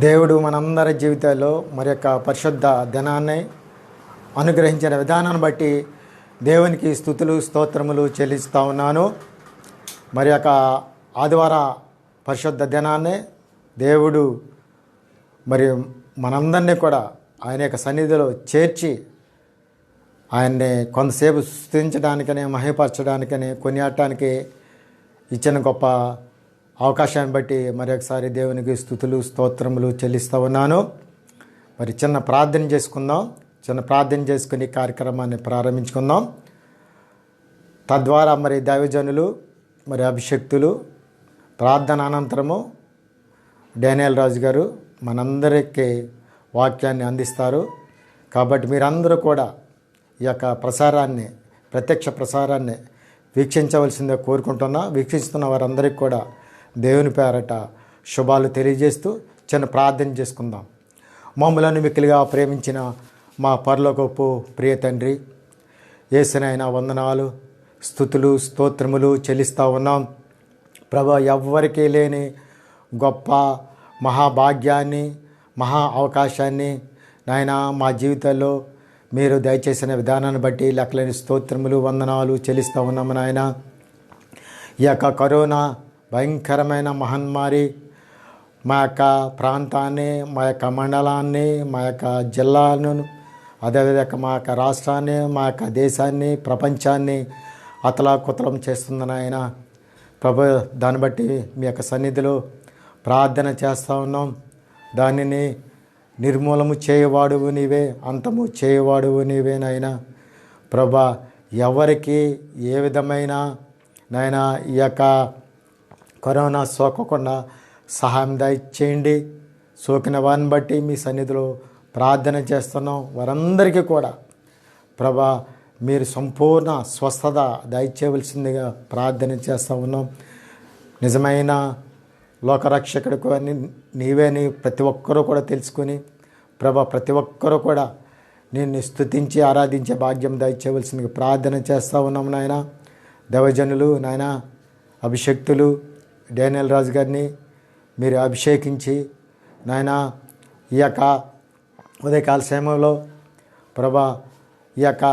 దేవుడు మనందరి జీవితాల్లో మరి యొక్క పరిశుద్ధ దినాన్ని అనుగ్రహించిన విధానాన్ని బట్టి దేవునికి స్తుతులు స్తోత్రములు చెల్లిస్తూ ఉన్నాను. మరి యొక్క ఆదివార పరిశుద్ధ దినాన్ని దేవుడు మరి మనందరినీ కూడా ఆయన యొక్క సన్నిధిలో చేర్చి ఆయన్ని కొంతసేపు స్తుతించడానికని మహిమపరచడానికని కొనియాడటానికి ఇచ్చిన గొప్ప అవకాశాన్ని బట్టి మరి ఒకసారి దేవునికి స్తుతులు స్తోత్రములు చెల్లిస్తూ ఉన్నాను. మరి చిన్న ప్రార్థన చేసుకుందాం. చిన్న ప్రార్థన చేసుకుని కార్యక్రమాన్ని ప్రారంభించుకుందాం. తద్వారా మరి దైవజనులు మరి అభిషక్తులు ప్రార్థన అనంతరము డానియల్ రాజు గారు మనందరికీ వాక్యాన్ని అందిస్తారు. కాబట్టి మీరందరూ కూడా ఈ యొక్క ప్రసారాన్ని ప్రత్యక్ష ప్రసారాన్ని వీక్షించవలసిందిగా కోరుకుంటున్నా. వీక్షిస్తున్న వారందరికీ కూడా దేవుని పేరట శుభాలు తెలియజేస్తూ చిన్న ప్రార్థన చేసుకుందాం. మమ్మలను మిక్కిలిగా ప్రేమించిన మా పరలోకపు ప్రియ తండ్రి, యేసునైనా వందనాలు స్తుతులు స్తోత్రములు చెల్లిస్తూ ఉన్నాం. ప్రభా, ఎవ్వరికీ లేని గొప్ప మహాభాగ్యాన్ని మహా అవకాశాన్ని నాయన మా జీవితాల్లో మీరు దయచేసిన విధానాన్ని బట్టి లెక్కలేని స్తోత్రములు వందనాలు చెల్లిస్తూ ఉన్నాము నాయన. ఈ యొక్క కరోనా భయంకరమైన మహమ్మారి మా యొక్క ప్రాంతాన్ని, మా యొక్క మండలాన్ని, మా యొక్క జిల్లాను, అదేవిధంగా మా యొక్క రాష్ట్రాన్ని, మా యొక్క దేశాన్ని, ప్రపంచాన్ని అతలాకుతలం చేస్తుంది నాయన. ప్రభు, దాన్ని బట్టి మీ యొక్క సన్నిధిలో ప్రార్థన చేస్తూ ఉన్నాం. దానిని నిర్మూలము చేయవాడువు నీవే, అంతము చేయవాడువు నీవే నాయన. ప్రభా, ఎవరికి ఏ విధమైన నాయన ఈ యొక్క కరోనా సోకకుండా సహాయం దయచేయండి. సోకిన వారిని బట్టి మీ సన్నిధిలో ప్రార్థన చేస్తున్నాం. వారందరికీ కూడా ప్రభా మీరు సంపూర్ణ స్వస్థత దయచేయవలసిందిగా ప్రార్థన చేస్తూ ఉన్నాం. నిజమైన లోకరక్షకుడికి అని నీవేని ప్రతి ఒక్కరూ కూడా తెలుసుకొని ప్రభా ప్రతి ఒక్కరూ కూడా నిన్ను స్తుతించి ఆరాధించే భాగ్యం దయచేయవలసిందిగా ప్రార్థన చేస్తూ ఉన్నాం నాయన. దైవజనులు నాయన అభిషక్తులు డానియల్ రాజు గారిని మీరు అభిషేకించి నాయన ఈ యొక్క ఉదయకాల సమయంలో ప్రభా ఈ యొక్క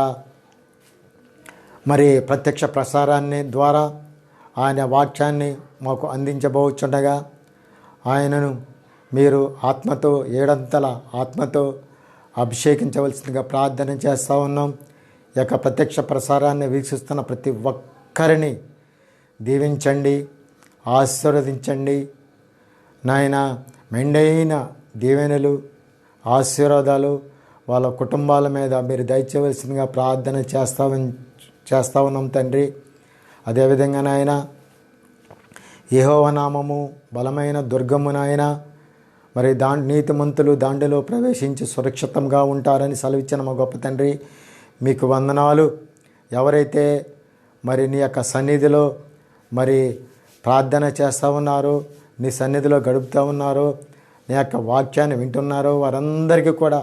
మరి ప్రత్యక్ష ప్రసారాన్ని ద్వారా ఆయన వాక్యాన్ని మాకు అందించబోచుండగా ఆయనను మీరు ఆత్మతో ఏడంతల ఆత్మతో అభిషేకించవలసిందిగా ప్రార్థన చేస్తూ ఉన్నాం. ఈ యొక్క ప్రత్యక్ష ప్రసారాన్ని వీక్షిస్తున్న ప్రతి ఒక్కరిని దీవించండి, ఆశీర్వదించండి నాయన. మెండైన దీవెనలు ఆశీర్వాదాలు వాళ్ళ కుటుంబాల మీద మీరు దయచేయవలసిందిగా ప్రార్థన చేస్తూ ఉన్నాం తండ్రి. అదేవిధంగా నాయన యెహోవా నామము బలమైన దుర్గము నాయన. మరి నీతిమంతులు దాంట్లో ప్రవేశించి సురక్షితంగా ఉంటారని సెలవిచ్చిన మా గొప్ప తండ్రి మీకు వందనాలు. ఎవరైతే మరి నీ యొక్క సన్నిధిలో మరి ప్రార్థన చేస్తూ ఉన్నారో, నీ సన్నిధిలో గడుపుతూ ఉన్నారో, నీ యొక్క వాక్యాన్ని వింటున్నారో వారందరికీ కూడా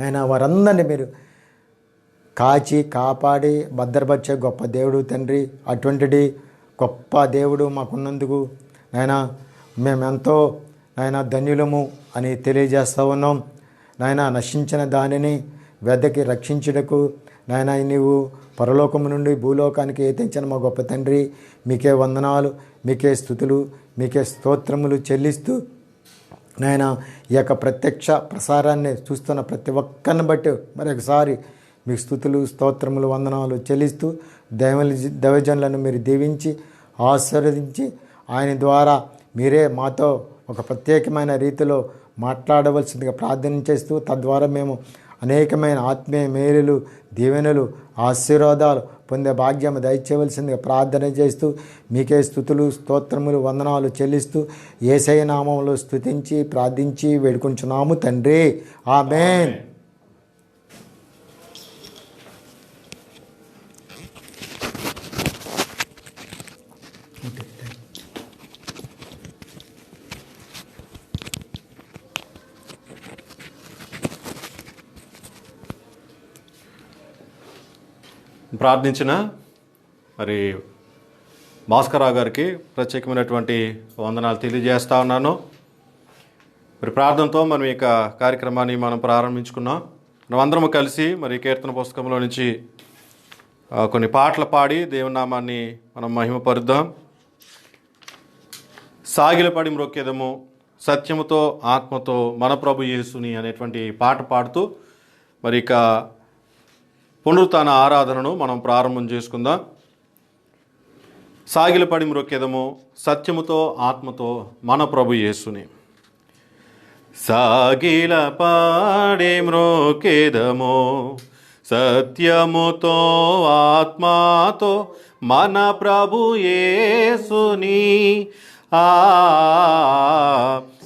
ఆయన వారందరినీ మీరు కాచి కాపాడి భద్రపరిచే గొప్ప దేవుడు తండ్రి. అటువంటిది గొప్ప దేవుడు మాకున్నందుకు నాయన మేమెంతో నాయన ధన్యులము అని తెలియజేస్తూ ఉన్నాం నాయన. నశించిన దానిని వెదకి రక్షించుటకు నాయన నీవు పరలోకము నుండి భూలోకానికి తెంచిన మా గొప్ప తండ్రి మీకే వందనాలు, మీకే స్తుతులు, మీకే స్తోత్రములు చెల్లిస్తూ నాయన ఈ యొక్క ప్రత్యక్ష ప్రసారాన్ని చూస్తున్న ప్రతి ఒక్కరిని బట్టి మరొకసారి మీకు స్తుతులు స్తోత్రములు వందనాలు చెల్లిస్తూ దైవజనులను మీరు దీవించి ఆశీర్వదించి ఆయన ద్వారా మీరే మాతో ఒక ప్రత్యేకమైన రీతిలో మాట్లాడవలసిందిగా ప్రార్థన చేస్తూ తద్వారా మేము అనేకమైన ఆత్మీయ మేలులు దీవెనలు ఆశీర్వాదాలు పొందే భాగ్యం దయచేయవలసిందిగా ప్రార్థన చేస్తూ మీకే స్తుతులు స్తోత్రములు వందనాలు చెల్లిస్తూ యేసయ్య నామములో స్తుతించి ప్రార్థించి వేడుకుంటున్నాము తండ్రి, ఆమేన్. ప్రార్థించిన మరి భాస్కరరావు గారికి ప్రత్యేకమైనటువంటి వందనాలు తెలియజేస్తా ఉన్నాను. మరి ప్రార్థనతో మనం ఈ యొక్క కార్యక్రమాన్ని మనం ప్రారంభించుకున్నాం. మనం అందరము కలిసి మరి కీర్తన పుస్తకంలో నుంచి కొన్ని పాటలు పాడి దేవుని నామాన్ని మనం మహిమపరుద్దాం. సాగిలపడి మ్రొక్కెదము సత్యముతో ఆత్మతో మన ప్రభు యేసుని అనేటువంటి పాట పాడుతూ మరి ఇక పునరుత్థాన ఆరాధనను మనం ప్రారంభం చేసుకుందాం. సాగిలపడి మ్రొక్కెదము సత్యముతో ఆత్మతో మన ప్రభు యేసుని. సాగిలపడి మ్రొక్కెదము సత్యముతో ఆత్మతో మన ప్రభు యేసుని.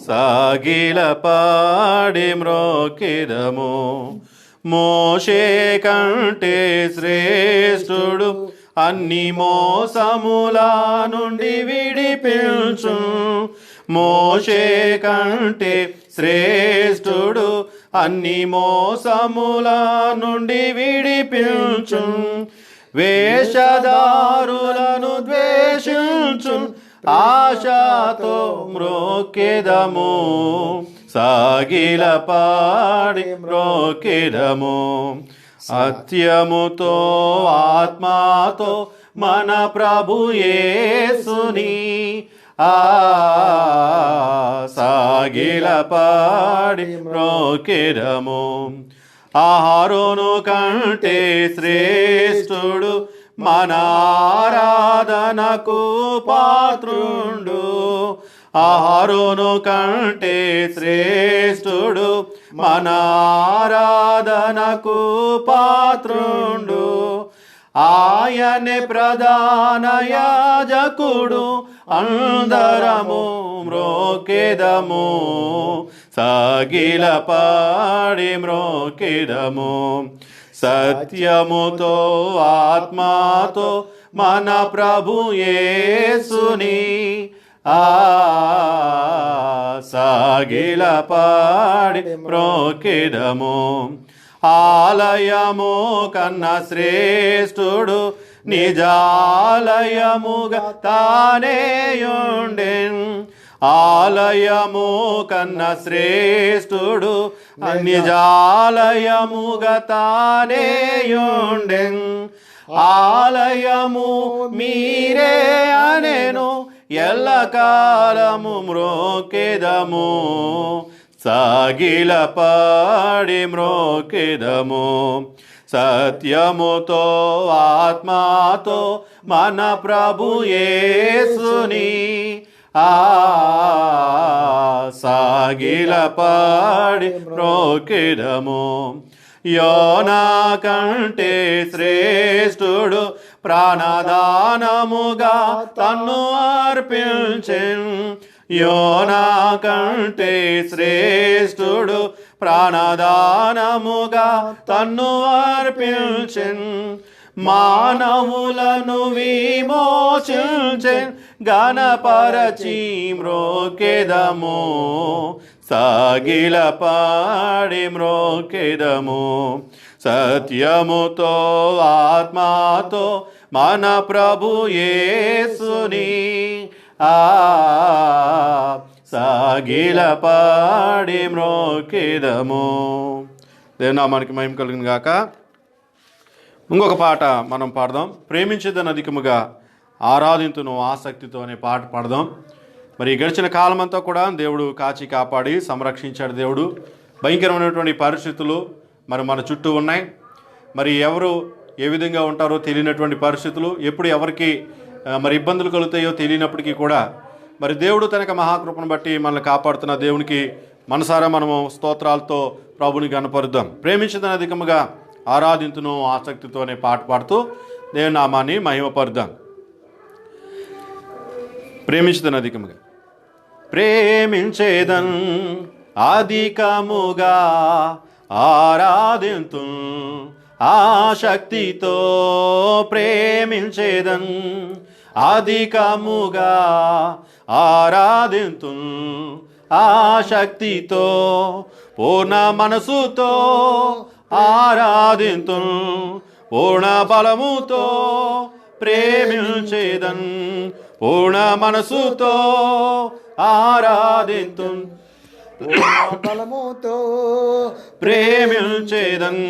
సాగిలపడి మ్రొక్కెదము మోషే కంటే శ్రేష్ఠుడు అన్ని మోసముల నుండి విడిపించు. మోషే కంటే శ్రేష్ఠుడు అన్ని మోసముల నుండి విడిపించు. వేషధారులను ద్వేషించు ఆశతో మ్రొక్కెదము సాగిలపడి మ్రొక్కెదము. సత్యముతో ఆత్మతో మన ప్రభు యేసుని. సాగిలపడి మ్రొక్కెదము. అహరోను కంటే శ్రేష్ఠుడు మన ఆరాధనకు పాత్రుండు. అహరోను కంటే శ్రేష్ఠుడు మన ఆరాధనకు పాత్రుండు. ఆయనే ప్రధాన యాజకుడు అందరము మ్రొక్కెదము సాగిలపడి మ్రొక్కెదము. సత్యముతో ఆత్మతో మన ప్రభు యేసుని. సాగిలపడి మ్రొక్కెదము. ఆలయము కన్నా శ్రేష్ఠుడు నిజాలయముగా తానేయుండెన్. ఆలయము కన్నా శ్రేష్ఠుడు నిజాలయముగా తానేయుండెన్. ఆలయము మీరే అనేను ఎల్లకాలము మ్రొక్కెదము సాగిలపడి మ్రొక్కెదము. సత్యముతో ఆత్మతో మన ప్రభు యేసుని. సాగిలపడి మ్రొక్కెదము. యోనా కంటే శ్రేష్ఠుడు ప్రాణదానముగా తన్ను అర్పించెన్. యోనా కంటే శ్రేష్ఠుడు ప్రాణదానముగా తన్ను అర్పించెన్. మానవులను విమోచించెన్ గణపరచి మ్రొక్కెదము సాగిలపడి మ్రొక్కెదము. సత్యముతో ఆత్మతో మన ప్రభు యేసుని. సాగిలపడి మ్రొక్కెదము. దేవునామానికి మహిమ కలుగును గాక. ఇంకొక పాట మనం పాడదాం. ప్రేమించేదని అధికముగా ఆరాధింతును ఆసక్తితో అనే పాట పాడదాం. మరి గడిచిన కాలమంతా కూడా దేవుడు కాచి కాపాడి సంరక్షించాడు. దేవుడు భయంకరమైనటువంటి పరిస్థితులు మరి మన చుట్టూ ఉన్నాయి. మరి ఎవరు ఏ విధంగా ఉంటారో తెలియనటువంటి పరిస్థితులు, ఎప్పుడు ఎవరికి మరి ఇబ్బందులు కలుగుతాయో తెలియనప్పటికీ కూడా మరి దేవుడు తనక మహాకృపను బట్టి మనల్ని కాపాడుతున్న దేవునికి మనసారా మనము స్తోత్రాలతో ప్రభుని గణపరుద్దాం. ప్రేమించదని అధికముగా ఆరాధింతును ఆసక్తితో అనే పాట పాడుతూ దేవుని నామాన్ని మహిమపరుద్దాం. ప్రేమించదని అధికముగా. ప్రేమించేదన్ అధికముగా ఆరాధింతు ఆశక్తితో. ప్రేమించేదన్ అధికముగా ఆరాధింతు ఆశక్తితో. పూర్ణ మనసుతో ఆరాధింతు పూర్ణ బలముతో. ప్రేమించేదన్ పూర్ణ మనసుతో ఆరాధింతు బలముతో ప్రేమించేదన్.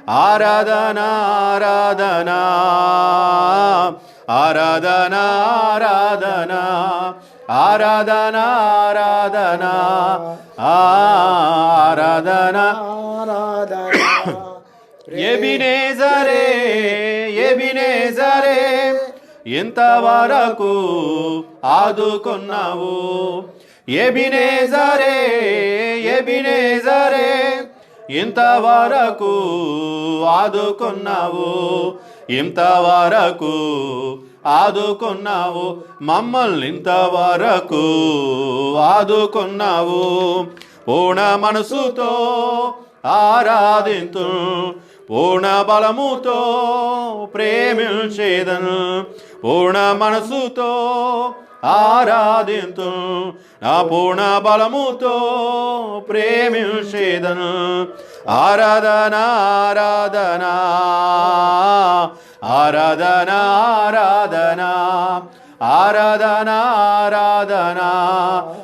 ఆరాధన ఆరాధన ఆరాధన ఆరాధన ఆరాధన ఆరాధన ఆరాధన ఆరాధన ఎబినేజరే ఎబినేజరే ఇంతవరకు ఆదుకున్నావు. ఎబినేజరే ఎబినేజరే ఇంతవరకు ఆదుకున్నావు. ఇంతవరకు ఆదుకున్నావు. మమ్మల్ని ఇంతవరకు ఆదుకున్నావు. పూర్ణ మనసుతో ఆరాధింతు, పూర్ణ బలముతో ప్రేమించేదను. పూర్ణ మనసుతో ఆరాధింతు, నా పూర్ణ బలముతో ప్రేమించేదను. ఆరాధన ఆరాధన ఆరాధన ఆరాధన ఆరాధన ఆరాధన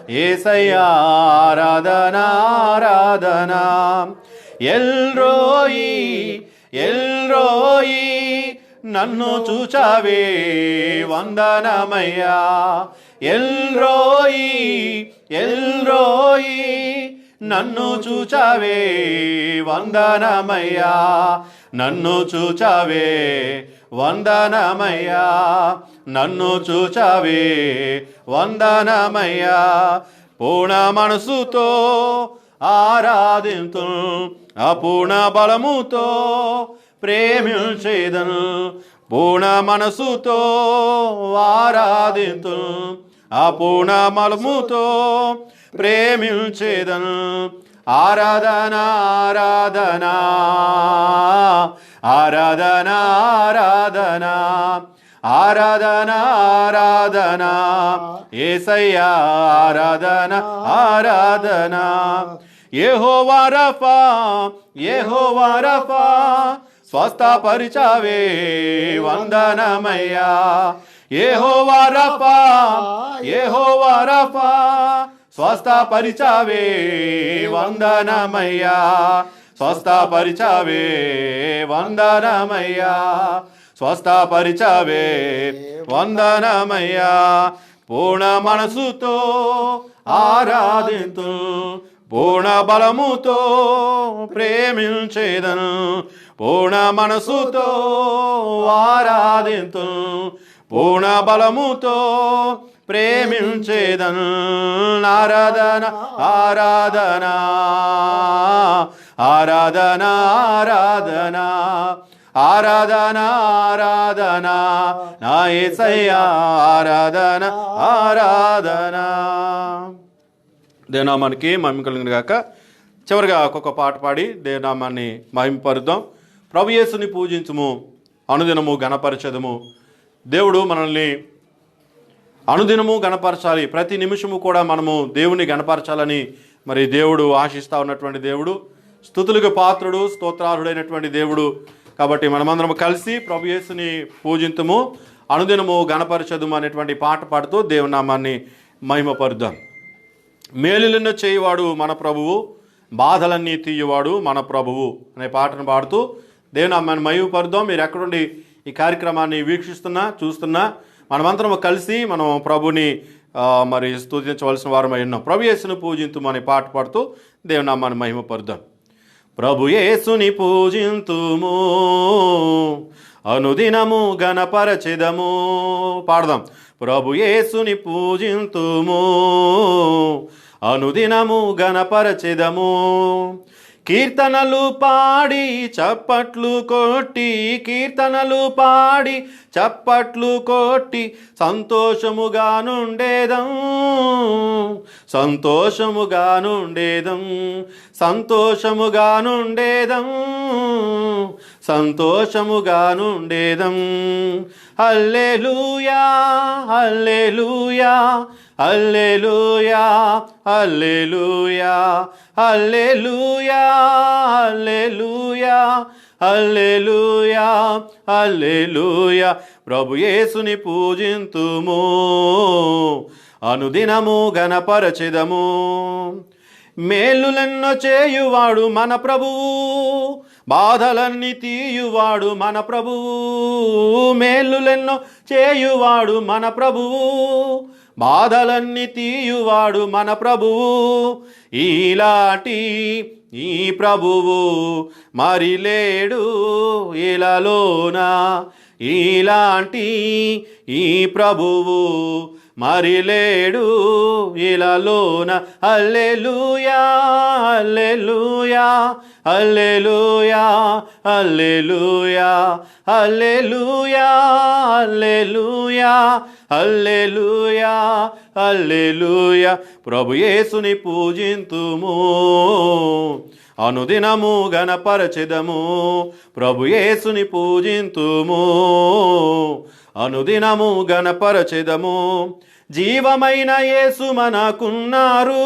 యేసయ్యా ఆరాధన ఆరాధన. ఎల్రోయి ఎల్రోయి నన్ను చూచావే వందనమయ్యా. ఎల్రోయి ఎల్రోయి నన్ను చూచావే వందనమయ్యా. నన్ను చూచావే వందనమయ్యా. నన్ను చూచావే వందనమయ్యా. పూర్ణ మనసుతో ఆరాధింతు, అపూర్ణ బలముతో ప్రేమించేదను. పూర్ణ మనసుతో ఆరాధింతు, అపూర్ణ బలముతో ప్రేమించేదను. ఆరాధన ఆరాధన ఆరాధన ఆరాధన ఆరాధన ఆరాధన యేసయ్యా ఆరాధన ఆరాధన. యెహోవా రఫా యెహోవా రఫా స్వస్థపరిచావే వందనమయ్యా. యెహోవా రఫా యెహోవా రఫా స్వస్థపరిచావే వందనమయ్యా. స్వస్థపరిచావే వందనమయ్యా. స్వస్థపరిచావే వందనమయ్యా. పూర్ణ మనసుతో ఆరాధింతు, పూర్ణ బలముతో ప్రేమించేదను. పూర్ణ మనసుతో ఆరాధింతు, పూర్ణ బలముతో ప్రేమించేదను. ఆరాధన ఆరాధన ఆరాధన ఆరాధన ఆరాధన ఆరాధన నా యేసయ్యా ఆరాధన ఆరాధన. దేవనామానికి మహిమ కలుగును గాక. చివరిగా ఒక్కొక్క పాట పాడి దేవనామాన్ని మహిమపరుద్దాం. ప్రభు యేసుని పూజించుము, అనుదినము గణపరచదము. దేవుడు మనల్ని అనుదినము గణపరచాలి. ప్రతి నిమిషము కూడా మనము దేవుని గణపరచాలని మరి దేవుడు ఆశిస్తూ ఉన్నటువంటి దేవుడు, స్తుతులకు పాత్రుడు, స్తోత్రార్హుడైనటువంటి దేవుడు. కాబట్టి మనమందరం కలిసి ప్రభు యేసుని పూజింతుము, అనుదినము గణపరచదుము అనేటువంటి పాట పాడుతూ దేవుని నామాన్ని మహిమపరుద్దాం. మేలులను చేయువాడు మన ప్రభువు, బాధలన్నీ తీయువాడు మన ప్రభువు అనే పాటను పాడుతూ దేవుని నామాన్ని మహిమపరుద్దాం. మీరు ఎక్కడుండి ఈ కార్యక్రమాన్ని వీక్షిస్తున్నా చూస్తున్నా మనమందరం కలిసి మనం ప్రభుని మరి స్తుతించవలసిన వారమై ఉన్నాం. ప్రభు యేసుని పూజింతుము అనే పాట పాడుతూ దేవుని నామాన్ని మహిమపరుద్దాం. ప్రభు యేసుని పూజింతుము, అనుదినము గణపరచెదము. పాడదాం. ప్రభు యేసుని పూజింతుము, అనుదినము గణపరచెదము. కీర్తనలు పాడి చప్పట్లు కొట్టి, కీర్తనలు పాడి చప్పట్లు కొట్టి సంతోషముగా నుండేదం, సంతోషముగా నుండేదం, సంతోషముగా నుండేదం, సంతోషముగా నుండేదం. హల్లెలూయా హల్లెలూయా హల్లెలూయా హల్లెలూయా హల్లెలూయా హల్లెలూయా హల్లెలూయా హల్లెలూయా. ప్రభు యేసుని పూజింతుము, అనుదినము గణపరచెదము. మేలులెన్నో చేయువాడు మన ప్రభువు, బాధలన్నీ తీయువాడు మన ప్రభువు. మేలులెన్నో చేయువాడు మన ప్రభువు, బాధలన్నీ తీయువాడు మన ప్రభువు. ఈలాంటి ఈ ప్రభువు మరి లేడు ఇలాలోన, ఇలాంటి ఈ ప్రభువు మరి లేడు ఇలాలోన. హల్లెలూయా హల్లెలూయా హల్లెలూయా హల్లెలూయా హల్లెలూయా హల్లెలూయా హల్లెలూయా హల్లెలూయా. ప్రభు యేసుని పూజింతుము, అనుదినము గణపరచెదము. ప్రభు యేసుని పూజింతుము, అనుదినము గణపరచెదము. జీవమైన యేసు మనకున్నారు,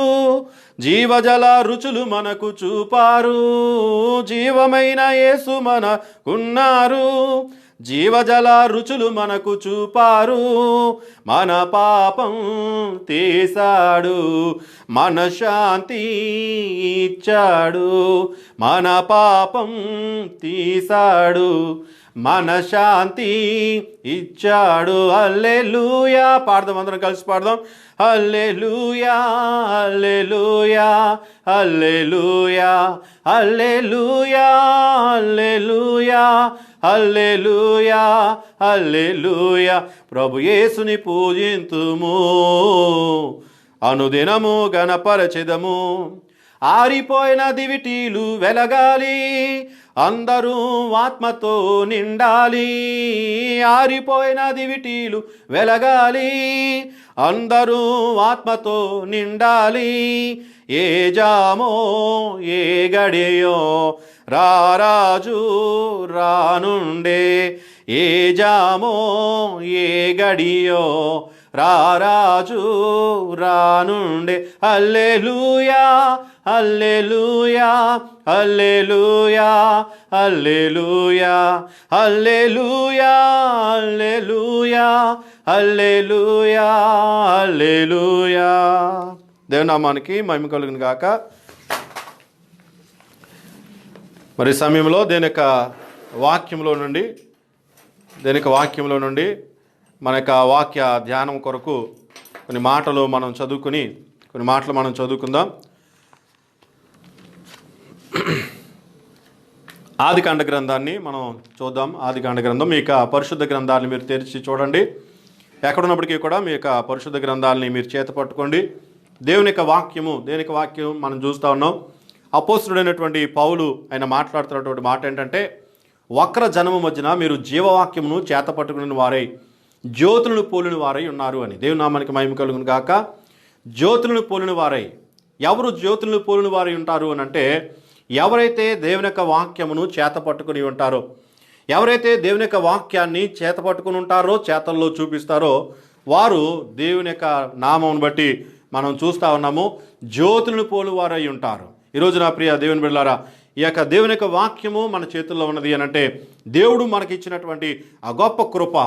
జీవజల రుచులు మనకు చూపారు. జీవమైన యేసు మనకున్నారు, జీవజల రుచులు మనకు చూపారు. మన పాపం తీశాడు, మన శాంతి ఇచ్చాడు. మన పాపం తీశాడు, మన శాంతి ఇచ్చాడు. హల్లెలూయా. పాడదాం, అందరం కలిసి పాడదాం. హల్లెలూయా హల్లెలూయా హల్లెలూయా హల్లెలూయా హల్లెలూయా హల్లెలూయా హల్లెలూయా. ప్రభు యేసుని పూజింతుము, అనుదినము గణపరచెదము. ఆరిపోయిన దివిటీలు వెలగాలి, అందరూ ఆత్మతో నిండాలి. ఆరిపోయిన దివిటీలు వెలగాలి, అందరూ ఆత్మతో నిండాలి. ఏ జామో ఏ గడియో రారాజు రానుండే. ఏ జామో ఏ గడియో రారాజు రానుండే. హల్లెలూయా హల్లెలూయా హల్లెలూయా హల్లెలూయా హల్లెలూయా హల్లెలూయా హల్లెలూయా హల్లెలూయా. దేవుని నామానికి మహిమ కలుగును గాక. మరి సమయంలో దేని యొక్క వాక్యంలో నుండి మన యొక్క వాక్య ధ్యానం కొరకు కొన్ని మాటలు మనం చదువుకుందాం. ఆదికాండ గ్రంథాన్ని మనం చూద్దాం. ఆదికాండ గ్రంథం, మీ యొక్క పరిశుద్ధ గ్రంథాలను మీరు తెరిచి చూడండి. ఎక్కడున్నప్పటికీ కూడా మీ యొక్క పరిశుద్ధ గ్రంథాలని మీరు చేత పట్టుకోండి. దేవుని యొక్క వాక్యం మనం చూస్తూ ఉన్నాం. అపోస్తుడైనటువంటి పౌలు ఆయన మాట్లాడుతున్నటువంటి మాట ఏంటంటే, వక్ర జనము మధ్యన మీరు జీవవాక్యమును చేత పట్టుకుని వారై జ్యోతులను పోలిన వారై ఉన్నారు అని. దేవుని నామానికి మహిమ కలుగును గాక. జ్యోతులను పోలిన వారై, ఎవరు జ్యోతులను పోలిన వారై ఉంటారు అని అంటే, ఎవరైతే దేవుని యొక్క వాక్యమును చేత పట్టుకుని ఉంటారో, ఎవరైతే దేవుని యొక్క వాక్యాన్ని చేత పట్టుకుని ఉంటారో, చేతల్లో చూపిస్తారో, వారు దేవుని యొక్క నామమును బట్టి మనం చూస్తూ ఉన్నాము, జ్యోతులను పోలిన వారై ఉంటారు. ఈరోజు నా ప్రియ దేవుని బిడ్డలారా, ఈ యొక్క దేవుని యొక్క వాక్యము మన చేతుల్లో ఉన్నది అని అంటే, దేవుడు మనకి ఇచ్చినటువంటి ఆ గొప్ప కృప.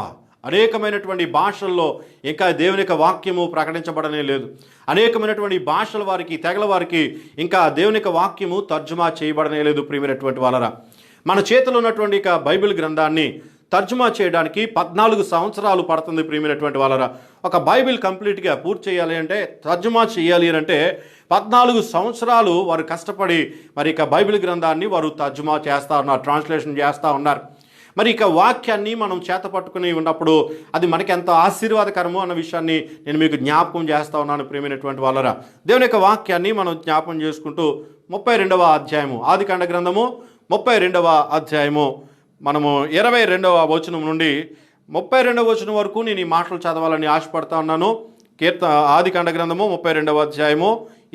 అనేకమైనటువంటి భాషల్లో ఇంకా దేవుని యొక్క వాక్యము ప్రకటించబడనే లేదు. అనేకమైనటువంటి భాషల వారికి, తెగల వారికి ఇంకా దేవుని యొక్క వాక్యము తర్జుమా చేయబడనే లేదు. ప్రియమైనటువంటి వాళ్ళరా, మన చేతిలో ఉన్నటువంటి ఇక బైబిల్ గ్రంథాన్ని తర్జుమా చేయడానికి 14 సంవత్సరాలు పడుతుంది. ప్రియమైనటువంటి వాళ్ళరా, ఒక బైబిల్ కంప్లీట్గా పూర్తి చేయాలి అంటే, తర్జుమా చేయాలి అంటే 14 సంవత్సరాలు వారు కష్టపడి మరి ఇక బైబిల్ గ్రంథాన్ని వారు తర్జుమా చేస్తూ ఉన్నారు, ట్రాన్స్లేషన్ చేస్తూ ఉన్నారు. మరి ఇక వాక్యాన్ని మనం చేత పట్టుకుని ఉన్నప్పుడు అది మనకి ఎంత ఆశీర్వాదకరమో అన్న విషయాన్ని నేను మీకు జ్ఞాపకం చేస్తూ ఉన్నాను. ప్రియమైనటువంటి వాళ్ళరా, దేవుని యొక్క వాక్యాన్ని మనం జ్ఞాపకం చేసుకుంటూ 32వ అధ్యాయము, ఆదికాండ గ్రంథము 32వ అధ్యాయము, మనము 22వ వచనం నుండి 32వ వచనం వరకు నేను ఈ మాటలు చదవాలని ఆశపడతా ఉన్నాను. ఆదికాండ గ్రంథము 32వ అధ్యాయము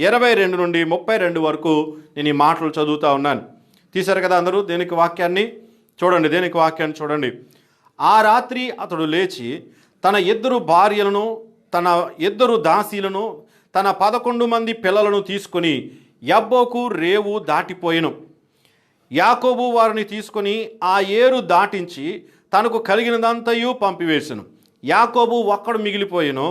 22 నుండి 32 వరకు నేను ఈ మాటలు చదువుతూ ఉన్నాను. తీశారు కదా అందరూ? దేనికి వాక్యాన్ని చూడండి. ఆ రాత్రి అతడు లేచి తన 2 భార్యలను, తన 2 దాసీలను, తన 11 మంది పిల్లలను తీసుకొని యబ్బోకు రేవు దాటిపోయెను. యాకోబు వారిని తీసుకొని ఆ ఏరు దాటించి తనకు కలిగినదంతయు పంపివేసెను. యాకోబు ఒక్కడు మిగిలిపోయెను.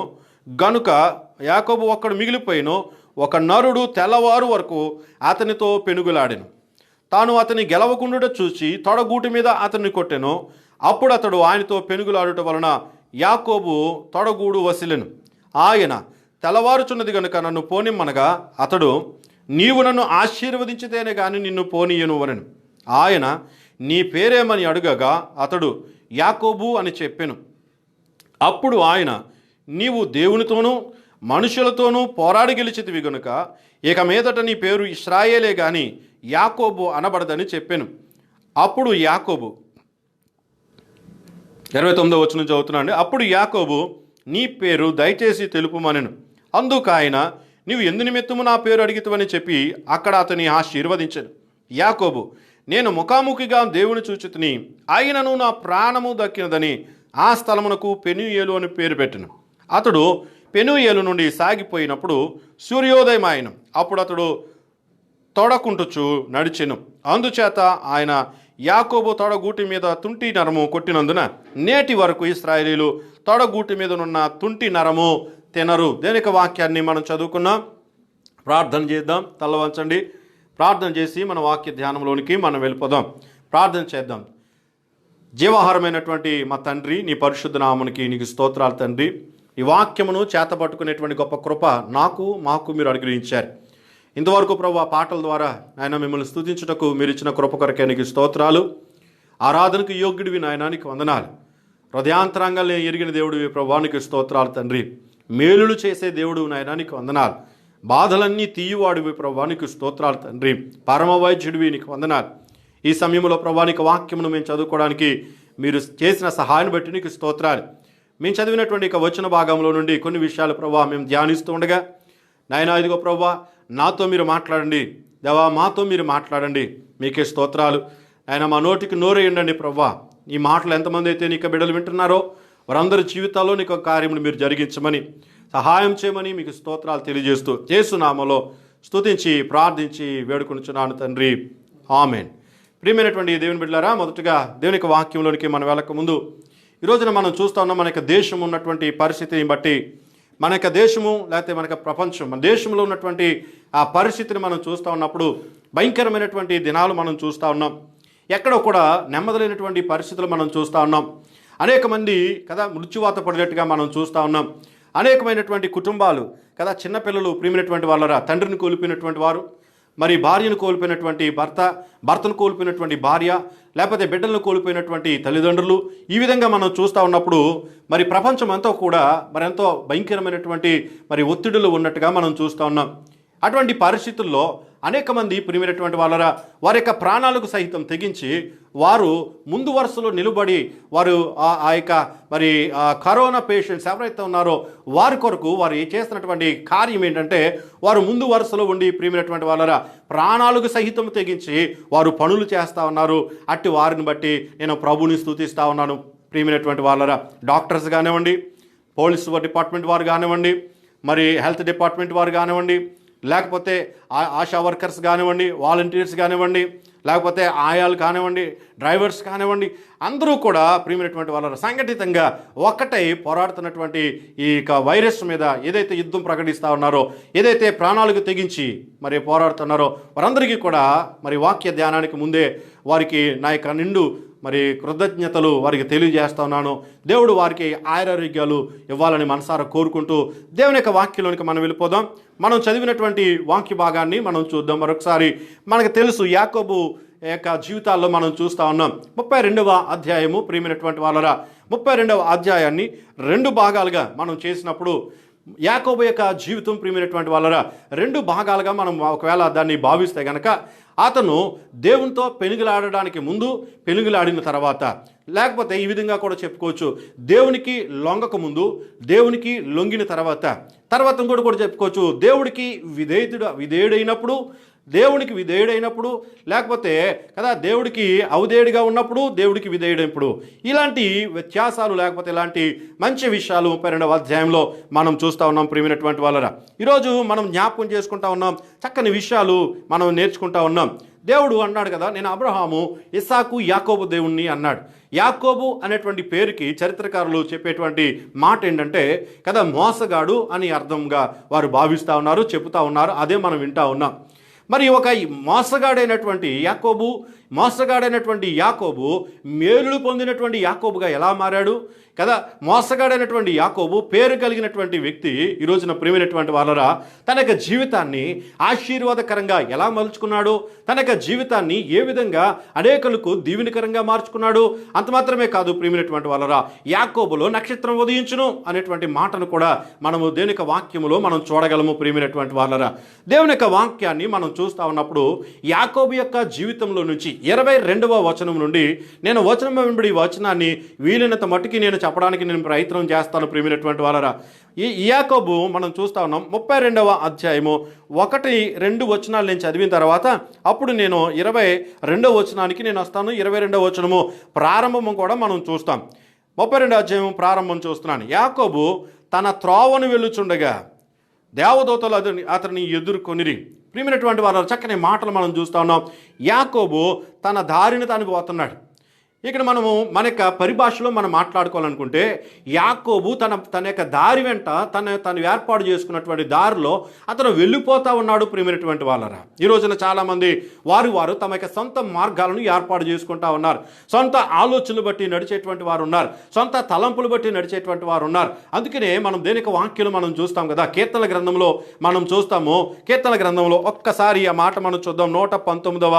ఒక నరుడు తెల్లవారు వరకు అతనితో పెనుగులాడెను. తాను అతని గెలవకుండుట చూచి తొడగూటి మీద అతన్ని కొట్టెను. అప్పుడు అతడు ఆయనతో పెనుగులాడుట వలన యాకోబు తొడగూడు వసిలెను. ఆయన తెల్లవారుచున్నది గనుక నన్ను పోనిమ్మనగా అతడు, నీవు నన్ను ఆశీర్వదించితేనే గాని నిన్ను పోనీయను అనెను. ఆయన, నీ పేరేమని అడుగగా అతడు యాకోబు అని చెప్పెను. అప్పుడు ఆయన, నీవు దేవునితోనూ మనుషులతోనూ పోరాడి గెలిచితివి గనుక ఇక మీదట నీ పేరు ఇశ్రాయేలే గాని యాకోబు అనబడదని చెప్పెను. అప్పుడు యాకోబు 29వ వచనం చదువుతున్నాండి. అప్పుడు యాకోబు, నీ పేరు దయచేసి తెలుపుమనెను. అందుకు ఆయన, నీవు ఎందు నిమిత్తము నా పేరు అడిగితువని చెప్పి అక్కడ అతని ఆశీర్వదించెను. యాకోబు, నేను ముఖాముఖిగా దేవుని చూచితిని, ఆయనను నా ప్రాణము దక్కినదని ఆ స్థలమునకు పెనూయేలు అని పేరు పెట్టెను. అతడు పెనూయేలు నుండి సాగిపోయినప్పుడు సూర్యోదయం ఆయన. అప్పుడు అతడు తొడకుంటుచు నడిచెను. అందుచేత ఆయన యాకోబు తొడగూటి మీద తుంటి నరము కొట్టినందున నేటి వరకు ఇశ్రాయేలీలు తొడగూటి మీదనున్న తుంటి నరము తినరు. దేనికి వాక్యాన్ని మనం చదువుకున్నాం. ప్రార్థన చేద్దాం. తలవంచండి. ప్రార్థన చేసి మన వాక్య ధ్యానంలోనికి మనం వెళ్ళిపోదాం. ప్రార్థన చేద్దాం. జీవాహారమైనటువంటి మా తండ్రి, నీ పరిశుద్ధ నామమునికి నీకు స్తోత్రాలు తండ్రి. ఈ వాక్యమును చేతపట్టుకునేటువంటి గొప్ప కృప మాకు మీరు అనుగ్రహించారు. ఇంతవరకు ప్రభు ఆ పాటల ద్వారా ఆయన మిమ్మల్ని స్తుతించుటకు మీరు ఇచ్చిన కృప కొరకే నీకు స్తోత్రాలు. ఆరాధనకు యోగ్యుడివి నాయనా, నీకు వందనాలు. హృదయాంతరంగాల్ని ఎరిగిన దేవుడివి ప్రభు, నీకు స్తోత్రాలు తండ్రి. మేలులు చేసే దేవుడు నాయనా, నీకు వందనాలు. బాధలన్నీ తీయువాడివి ప్రభు, నీకు స్తోత్రాలు తండ్రి. పరమ వైద్యుడివి, నీకు వందనాలు. ఈ సమయంలో ప్రభు నీకు వాక్యమును మేము చదువుకోవడానికి మీరు చేసిన సహాయాన్ని బట్టి నీకు స్తోత్రాలు. మేము చదివినటువంటి ఇక వచ్చిన భాగంలో నుండి కొన్ని విషయాలు ప్రభు మేము ధ్యానిస్తూ ఉండగా నాయనా, ఇదిగో ప్రభు నాతో మీరు మాట్లాడండి, దేవా మాతో మీరు మాట్లాడండి. మీకే స్తోత్రాలు. ఆయన మా నోటికి నోరేయండి ప్రభు. ఈ మాటలు ఎంతమంది అయితే నీకు బిడ్డలు వింటున్నారో వారందరి జీవితాల్లో నీకు కార్యమును మీరు జరిగించమని సహాయం చేయమని మీకు స్తోత్రాలు తెలియజేస్తూ యేసు నామములో స్తుతించి ప్రార్థించి వేడుకొనుచున్నాను తండ్రి. ఆమేన్. ప్రియమైనటువంటి దేవుని బిడ్డలారా, మొదటగా దేవునికి వాక్యంలోనికి మనం వెళ్ళక ముందు ఈ రోజున మనం చూస్తూ ఉన్నాం మన యొక్క దేశం ఉన్నటువంటి పరిస్థితిని బట్టి, మన యొక్క దేశము లేకపోతే మన యొక్క ప్రపంచం, మన దేశంలో ఉన్నటువంటి ఆ పరిస్థితిని మనం చూస్తూ ఉన్నప్పుడు భయంకరమైనటువంటి దినాలు మనం చూస్తూ ఉన్నాం. ఎక్కడో కూడా నెమ్మదలేనటువంటి పరిస్థితులు మనం చూస్తూ ఉన్నాం. అనేక మంది కదా మృత్యువాత పడినట్టుగా మనం చూస్తూ ఉన్నాం. అనేకమైనటువంటి కుటుంబాలు కదా, చిన్నపిల్లలు ప్రియమైనటువంటి వాళ్ళరా, తండ్రిని కోల్పోయినటువంటి వారు, మరి భార్యను కోల్పోయినటువంటి భర్తను కోల్పోయినటువంటి భార్య, లేకపోతే బిడ్డలను కోల్పోయినటువంటి తల్లిదండ్రులు, ఈ విధంగా మనం చూస్తూ ఉన్నప్పుడు మరి ప్రపంచం అంతా కూడా మరి ఎంతో భయంకరమైనటువంటి మరి ఒత్తిడులు ఉన్నట్టుగా మనం చూస్తూ ఉన్నాం. అటువంటి పరిస్థితుల్లో అనేక మంది ప్రియమైనటువంటి వాళ్ళరా వారి యొక్క ప్రాణాలకు సహితం తెగించి వారు ముందు వరుసలో నిలబడి వారు ఆ యొక్క మరి కరోనా పేషెంట్స్ ఎవరైతే ఉన్నారో వారి కొరకు వారు చేస్తున్నటువంటి కార్యం ఏంటంటే వారు ముందు వరుసలో ఉండి ప్రియమైనటువంటి వాళ్ళరా ప్రాణాలకు సహితం తెగించి వారు పనులు చేస్తూ ఉన్నారు. అట్టి వారిని బట్టి నేను ప్రభుని స్తుతిస్తూ ఉన్నాను. ప్రియమైనటువంటి వాళ్ళరా, డాక్టర్స్ కానివ్వండి, పోలీస్ డిపార్ట్మెంట్ వారు కానివ్వండి, మరి హెల్త్ డిపార్ట్మెంట్ వారు కానివ్వండి, లేకపోతే ఆశా వర్కర్స్ కానివ్వండి, వాలంటీర్స్ కానివ్వండి, లేకపోతే ఆయాలు కానివ్వండి, డ్రైవర్స్ కానివ్వండి, అందరూ కూడా ప్రియమైనటువంటి వాళ్ళ సంఘటితంగా ఒక్కటై పోరాడుతున్నటువంటి ఈ వైరస్ మీద ఏదైతే యుద్ధం ప్రకటిస్తూ ఉన్నారో, ఏదైతే ప్రాణాలకు తెగించి మరి పోరాడుతున్నారో వారందరికీ కూడా మరి వాక్య ధ్యానానికి ముందే వారికి నా యొక్క నిండు మరి కృతజ్ఞతలు వారికి తెలియజేస్తా ఉన్నాను. దేవుడు వారికి ఆరోగ్యాలు ఇవ్వాలని మనసారా కోరుకుంటూ దేవుని యొక్క వాక్యంలోనికి మనం వెళ్ళిపోదాం. మనం చదివినటువంటి వాక్య భాగాన్ని మనం చూద్దాం మరొకసారి. మనకు తెలుసు యాకోబు యొక్క జీవితాల్లో మనం చూస్తూ ఉన్నాం. 32వ అధ్యాయము ప్రియమైనటువంటి వాళ్ళరా, 32వ అధ్యాయాన్ని 2 భాగాలుగా మనం చేసినప్పుడు యాకోబు యొక్క జీవితం ప్రియమైనటువంటి వాళ్ళరా 2 భాగాలుగా మనం ఒకవేళ దాన్ని భావిస్తే గనక అతను దేవునితో పెనుగులాడడానికి ముందు, పెనుగులాడిన తర్వాత, లేకపోతే ఈ విధంగా కూడా చెప్పుకోవచ్చు దేవునికి లొంగక ముందు, దేవునికి లొంగిన తర్వాత ఇంకోటి కూడా చెప్పుకోవచ్చు దేవుడికి విధేయుడైనప్పుడు, దేవుడికి విధేయుడైనప్పుడు, లేకపోతే కదా దేవుడికి అవధేయుడిగా ఉన్నప్పుడు, దేవుడికి విధేయుడైనప్పుడు. ఇలాంటి వ్యత్యాసాలు లేకపోతే ఇలాంటి మంచి విషయాలు 32వ అధ్యాయంలో మనం చూస్తూ ఉన్నాం ప్రియమైనటువంటి వాళ్ళరా. ఈరోజు మనం జ్ఞాపకం చేసుకుంటా ఉన్నాం, చక్కని విషయాలు మనం నేర్చుకుంటా ఉన్నాం. దేవుడు అన్నాడు కదా, నేను అబ్రహాము, ఇస్సాకు, యాకోబు దేవుణ్ణి అన్నాడు. యాకోబు అనేటువంటి పేరుకి చరిత్రకారులు చెప్పేటువంటి మాట ఏంటంటే కదా, మోసగాడు అని అర్థంగా వారు భావిస్తూ ఉన్నారు, చెబుతూ ఉన్నారు. అదే మనం వింటూ ఉన్నాం. మరి ఒక మోసగాడైనటువంటి యాకోబు మేలులు పొందినటువంటి యాకోబుగా ఎలా మారాడు కదా? మోసగాడైనటువంటి యాకోబు పేరు కలిగినటువంటి వ్యక్తి ఈ రోజున ప్రియమైనటువంటి వాళ్ళరా తన యొక్క జీవితాన్ని ఆశీర్వాదకరంగా ఎలా మలుచుకున్నాడు, తన యొక్క జీవితాన్ని ఏ విధంగా అనేకులకు దీవెనకరంగా మార్చుకున్నాడు. అంత మాత్రమే కాదు ప్రియమైనటువంటి వాళ్ళరా, యాకోబులో నక్షత్రం ఉదయించును అనేటువంటి మాటను కూడా మనము దేవుని యొక్క వాక్యములో మనం చూడగలము. ప్రియమైనటువంటి వాళ్ళరా, దేవుని యొక్క వాక్యాన్ని మనం చూస్తూ ఉన్నప్పుడు యాకోబు యొక్క జీవితంలో నుంచి 22వ వచనం నుండి నేను వచనం వెంబడి వచనాన్ని వీలైనంత మట్టుకి నేను చెప్పడానికి నేను ప్రయత్నం చేస్తాను. ప్రియమైనటువంటి వాళ్ళరా, ఈ యాకోబు మనం చూస్తా ఉన్నాం 32వ అధ్యాయము 1-2 వచనాలు నేను చదివిన తర్వాత అప్పుడు నేను 22వ వచనానికి నేను వస్తాను. 22వ వచనము ప్రారంభము కూడా మనం చూస్తాం. 32వ అధ్యాయం ప్రారంభం చూస్తున్నాను. యాకోబు తన త్రోవను వెళ్ళుచుండగా దేవదూతలు అతన్ని ఎదుర్కొనిరి. ప్రియమైనటువంటి వారు చక్కని మాటలు మనం చూస్తూ ఉన్నాం. యాకోబు తన దారిని తాను పోతున్నాడు. ఇక్కడ మనము మన యొక్క పరిభాషలో మనం మాట్లాడుకోవాలనుకుంటే యాకోబు తన యొక్క దారి వెంట తను ఏర్పాటు చేసుకున్నటువంటి దారిలో అతను వెళ్ళిపోతూ ఉన్నాడు. ప్రియమైనటువంటి వాళ్ళరా, ఈ రోజున చాలామంది వారు తమ యొక్క సొంత మార్గాలను ఏర్పాటు చేసుకుంటా ఉన్నారు. సొంత ఆలోచనలు బట్టి నడిచేటువంటి వారు ఉన్నారు, సొంత తలంపులు బట్టి నడిచేటువంటి వారు ఉన్నారు. అందుకనే మనం దేనికి వాక్యాలు మనం చూస్తాం కదా, కీర్తన గ్రంథంలో మనం చూస్తాము. కీర్తన గ్రంథంలో ఒక్కసారి ఆ మాట మనం చూద్దాం. 119వ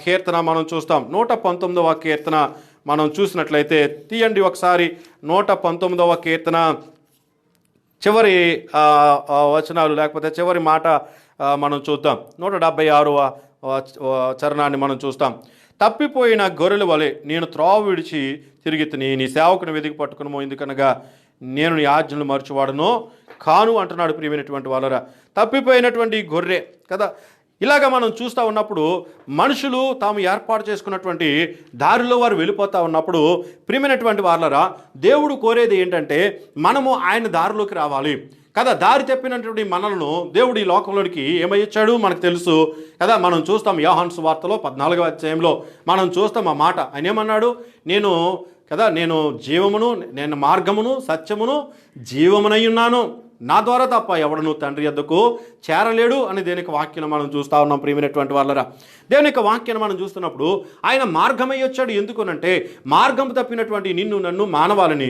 కీర్తన మనం చూస్తాం. 119వ కీర్తన మనం చూసినట్లయితే తీయండి ఒకసారి. 119వ కీర్తన చివరి వచనాలు లేకపోతే చివరి మాట మనం చూద్దాం. 176వ చరణాన్ని మనం చూస్తాం. తప్పిపోయిన గొర్రెల వలె నేను త్రోవ విడిచి తిరిగి నీ సేవకుని వెతికి పట్టుకును, ఎందుకనగా నేను నీ ఆజ్ఞలు మరచువాడను కాను అంటున్నాడు. ప్రియమైనటువంటి వాళ్ళరా, తప్పిపోయినటువంటి గొర్రె కదా. ఇలాగ మనం చూస్తూ ఉన్నప్పుడు మనుషులు తాము ఏర్పాటు చేసుకున్నటువంటి దారిలో వారు వెళ్ళిపోతూ ఉన్నప్పుడు ప్రియమైనటువంటి వాళ్ళరా, దేవుడు కోరేది ఏంటంటే మనము ఆయన దారిలోకి రావాలి కదా. దారి తప్పినటువంటి మనలను దేవుడు ఈ లోకంలోనికి ఏమయ్యాడు మనకు తెలుసు కదా. మనం చూస్తాం యోహాను సువార్తలో 14వ అధ్యాయంలో మనం చూస్తాం ఆ మాట. ఆయన ఏమన్నాడు, నేను జీవమును, నేను మార్గమును, సత్యమును, జీవమునై ఉన్నాను, నా ద్వారా తప్ప ఎవడను తండ్రి యొద్దకు చేరలేడు అని దేవునికి వాక్యం మనం చూస్తూ ఉన్నాం. ప్రియమైనటువంటి వాళ్ళరా, దేవుని యొక్క వాక్యాన్ని మనం చూస్తున్నప్పుడు ఆయన మార్గమై వచ్చాడు. ఎందుకునంటే మార్గం తప్పినటువంటి నిన్ను నన్ను మానవాళిని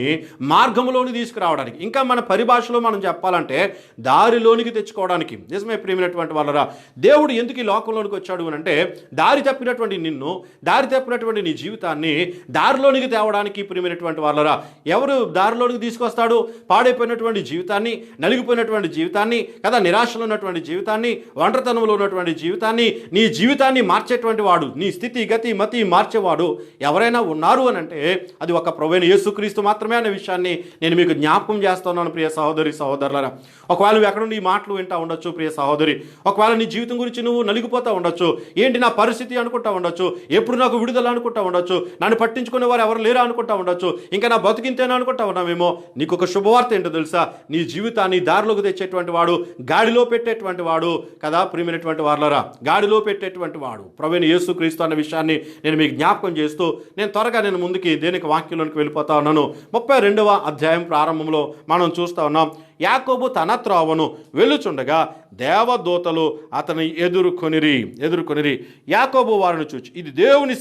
మార్గంలోని తీసుకురావడానికి, ఇంకా మన పరిభాషలో మనం చెప్పాలంటే దారిలోనికి తెచ్చుకోవడానికి. నిజమే ప్రియమైనటువంటి వాళ్ళరా, దేవుడు ఎందుకు ఈ లోకంలోనికి వచ్చాడు అని అంటే దారి తప్పినటువంటి నిన్ను, దారి తప్పినటువంటి నీ జీవితాన్ని దారిలోనికి తేవడానికి. ప్రియమైనటువంటి వాళ్ళరా, ఎవరు దారిలోనికి తీసుకొస్తాడు? పాడైపోయినటువంటి జీవితాన్ని, నలిగిపోయినటువంటి జీవితాన్ని కదా, నిరాశలో ఉన్నటువంటి జీవితాన్ని, ఒంటరితనంలో ఉన్నటువంటి జీవితాన్ని, నీ జీవితాన్ని మార్చేటువంటి వాడు, నీ స్థితి గతి మతి మార్చేవాడు ఎవరైనా ఉన్నారు అని అంటే అది ఒక ప్రభువైన యేసుక్రీస్తు మాత్రమే అనే విషయాన్ని నేను మీకు జ్ఞాపకం చేస్తున్నాను. ప్రియ సహోదరి సహోదరులారా, ఒకవేళ నువ్వు ఎక్కడ నుండి ఈ మాటలు వింటా ఉండొచ్చు ప్రియ సహోదరి, ఒకవేళ నీ జీవితం గురించి నువ్వు నలిగిపోతూ ఉండొచ్చు, ఏంటి నా పరిస్థితి అనుకుంటా ఉండొచ్చు, ఎప్పుడు నాకు విడుదల అనుకుంటా ఉండొచ్చు, నన్ను పట్టించుకునే వారు ఎవరు లేరా అనుకుంటా ఉండొచ్చు, ఇంకా నా బతికింతేనా అనుకుంటా ఉన్నామేమో. నీకు ఒక శుభవార్త ఏంటో తెలుసా? నీ జీవితాన్ని దారిలోకి తెచ్చేటువంటి వాడు, గాడిలో పెట్టేటువంటి వాడు కదా. ప్రియమైనటువంటి వారులారా, గాడిలో పెట్టేటువంటి వాడు ప్రభువైన యేసుక్రీస్తు అన్న విషయాన్ని నేను మీకు జ్ఞాపకం చేస్తూ నేను త్వరగా ముందుకి దేనికి వాక్యంలోనికి వెళ్ళిపోతా ఉన్నాను. 32వ అధ్యాయం ప్రారంభంలో మనం చూస్తూ ఉన్నాం. యాకోబు తన త్రోవను వెళ్ళుచుండగా దేవదూతలు అతని ఎదుర్కొనిరి. యాకోబు వారిని చూచి ఇది దేవుని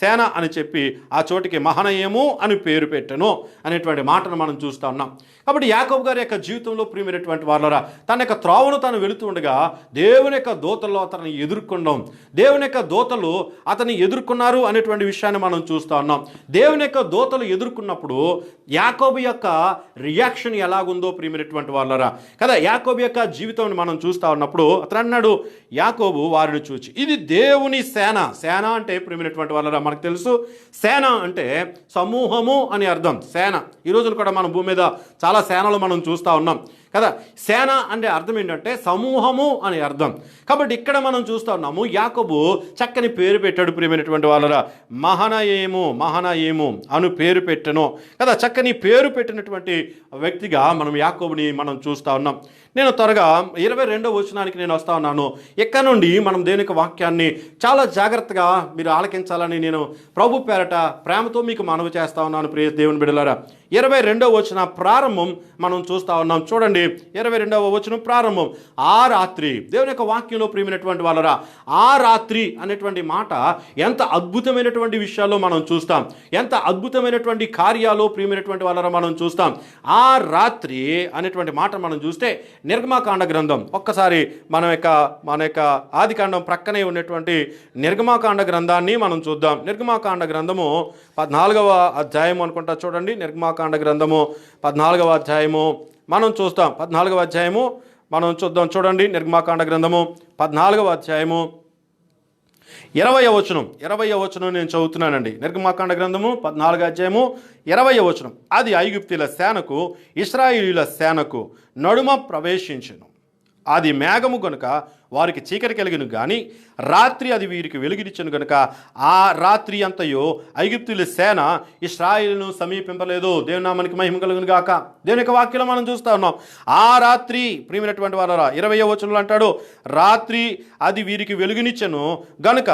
సేన అని చెప్పి ఆ చోటికి మహనయము అని పేరు పెట్టెను అనేటువంటి మాటను మనం చూస్తూ ఉన్నాం. కాబట్టి యాకోబు గారి యొక్క జీవితంలో ప్రియమైనటువంటి వాళ్ళరా, తన యొక్క త్రోవను తాను వెళుతూ ఉండగా దేవుని యొక్క దూతల్లో అతన్ని ఎదుర్కొన్నాం. దేవుని యొక్క దూతలు అతన్ని ఎదుర్కొన్నారు అనేటువంటి విషయాన్ని మనం చూస్తూ ఉన్నాం. దేవుని యొక్క దూతలు ఎదుర్కొన్నప్పుడు యాకోబు యొక్క రియాక్షన్ ఎలాగుందో ప్రియమైనటువంటి వాళ్ళరా కదా. యాకోబు యొక్క జీవితం మనం చూస్తూ ఉన్నప్పుడు అతను అన్నాడు, యాకోబు వారిని చూచి ఇది దేవుని సేన అంటే ప్రియమైనటువంటి వాళ్ళరా మనకు తెలుసు, సేన అంటే సమూహము అని అర్థం. సేన ఈ రోజున కూడా మన భూమి మీద చాలా సేనలు మనం చూస్తూ ఉన్నాం. కదా. సేన అంటే అర్థం ఏంటంటే సమూహము అనే అర్థం. కాబట్టి ఇక్కడ మనం చూస్తూ ఉన్నాము, యాకోబు చక్కని పేరు పెట్టాడు ప్రియమైనటువంటి వాళ్ళరా. మహనయీము అను పేరు పెట్టెను కదా. చక్కని పేరు పెట్టినటువంటి వ్యక్తిగా మనం యాకోబుని మనం చూస్తూ ఉన్నాం. నేను త్వరగా 22వ వచనానికి నేను వస్తా ఉన్నాను. ఇక్కడ నుండి మనం దేవుని వాక్యాన్ని చాలా జాగ్రత్తగా మీరు ఆలకించాలని నేను ప్రభు పేరట ప్రేమతో మీకు మనవి చేస్తా ఉన్నాను ప్రియ దేవుని బిడ్డలారా. 22వ వచన ప్రారంభం మనం చూస్తూ ఉన్నాం. చూడండి, 22వ వచనం ప్రారంభం. ఆ రాత్రి, దేవుని యొక్క వాక్యంలో ప్రియమైనటువంటి వాళ్ళరా, ఆ రాత్రి అనేటువంటి మాట ఎంత అద్భుతమైనటువంటి విషయాల్లో మనం చూస్తాం, ఎంత అద్భుతమైనటువంటి కార్యాలు ప్రియమైనటువంటి వాళ్ళరా మనం చూస్తాం. ఆ రాత్రి అనేటువంటి మాట మనం చూస్తే నిర్గమాకాండ గ్రంథం, ఒక్కసారి మన యొక్క ఆదికాండం ప్రక్కనే ఉన్నటువంటి నిర్గమాకాండ గ్రంథాన్ని మనం చూద్దాం. నిర్గమాకాండ గ్రంథము 14వ అధ్యాయం అనుకుంటా. చూడండి, నిర్గమాకాండ గ్రంథము 14వ అధ్యాయము మనం చూస్తాం. 14వ అధ్యాయము మనం చూద్దాం. చూడండి, నిర్గమాకాండ గ్రంథము 14వ అధ్యాయము 20వ వచనం నేను చదువుతున్నానండి. నిర్గమాకాండ గ్రంథము 14వ అధ్యాయము 20వ వచనం. అది ఐగుప్తీయుల సేనకు ఇశ్రాయేలీయుల సేనకు నడుమ ప్రవేశించెను. అది మేఘము గనుక వారికి చీకటి కలిగిను, కానీ రాత్రి అది వీరికి వెలుగునిచ్చెను గనుక ఆ రాత్రి అంతయో ఐగుప్తుల సేన ఇశ్రాయేలును సమీపింపలేదు. దేవుని నామానికి మహిమ కలుగును గాక. దేవుని యొక్క వాక్యంలో మనం చూస్తా ఉన్నాం, ఆ రాత్రి ప్రియమైనటువంటి వారరా 20వ వచనంలో అంటాడు, రాత్రి అది వీరికి వెలుగునిచ్చెను గనుక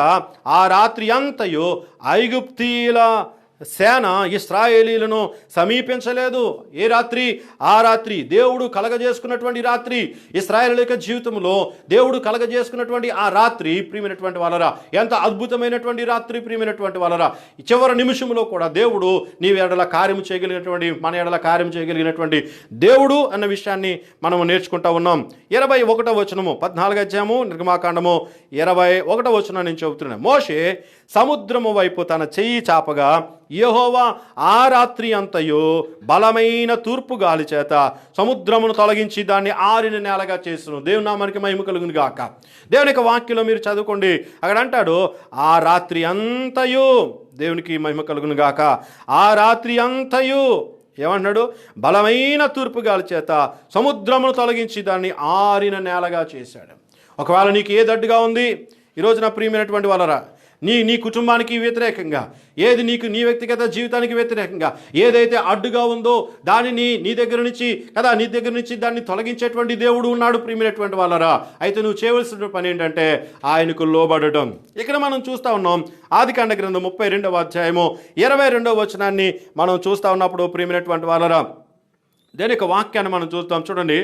ఆ రాత్రి అంతయో ఐగుప్తీయుల సేన ఇశ్రాయేలీలను సమీపించలేదు. ఏ రాత్రి? ఆ రాత్రి, దేవుడు కలగజేసుకున్నటువంటి రాత్రి. ఇశ్రాయేలు యొక్క జీవితంలో దేవుడు కలగజేసుకున్నటువంటి ఆ రాత్రి ప్రియమైనటువంటి వాళ్ళరా, ఎంత అద్భుతమైనటువంటి రాత్రి ప్రియమైనటువంటి వాళ్ళరా. చివరి నిమిషంలో కూడా దేవుడు నీ ఎడల కార్యం చేయగలిగినటువంటి, మన ఎడల కార్యం చేయగలిగినటువంటి దేవుడు అన్న విషయాన్ని మనము నేర్చుకుంటా ఉన్నాం. 21వ వచనము 14వ అధ్యాయము నిర్గమాకాండము 21వ వచనం నేను చెబుతున్నాను. మోషే సముద్రము వైపు తన చెయ్యి చాపగా యెహోవా ఆ రాత్రి అంతయు బలమైన తూర్పు గాలి చేత సముద్రమును తొలగించి దాన్ని ఆరిన నేలగా చేస్తును. దేవుని నామానికి మహిమ కలుగును గాక. దేవుని యొక్క వాక్యంలో మీరు చదువుకోండి, అక్కడ అంటాడు ఆ రాత్రి అంతయు, దేవునికి మహిమ కలుగును గాక. ఆ రాత్రి అంతయు ఏమన్నాడు? బలమైన తూర్పు గాలి చేత సముద్రమును తొలగించి దాన్ని ఆరిన నేలగా చేశాడు. ఒకవేళ నీకు ఏది అడ్డుగా ఉంది ఈరోజు నా ప్రియమైనటువంటి వాళ్ళరా, నీ కుటుంబానికి వ్యతిరేకంగా, ఏది నీకు నీ వ్యక్తిగత జీవితానికి వ్యతిరేకంగా ఏదైతే అడ్డుగా ఉందో దానిని నీ దగ్గర నుంచి దాన్ని తొలగించేటువంటి దేవుడు ఉన్నాడు ప్రియమైనటువంటి వాళ్ళరా. అయితే నువ్వు చేయవలసిన పని ఏంటంటే ఆయనకు లోబడటం. ఇక్కడ మనం చూస్తూ ఉన్నాం ఆదికాండ గ్రంథం 32వ అధ్యాయము 22వ వచనాన్ని మనం చూస్తూ ఉన్నప్పుడు ప్రియమైనటువంటి వాళ్ళరా, దేని యొక్క వాక్యాన్ని మనం చూస్తాం. చూడండి,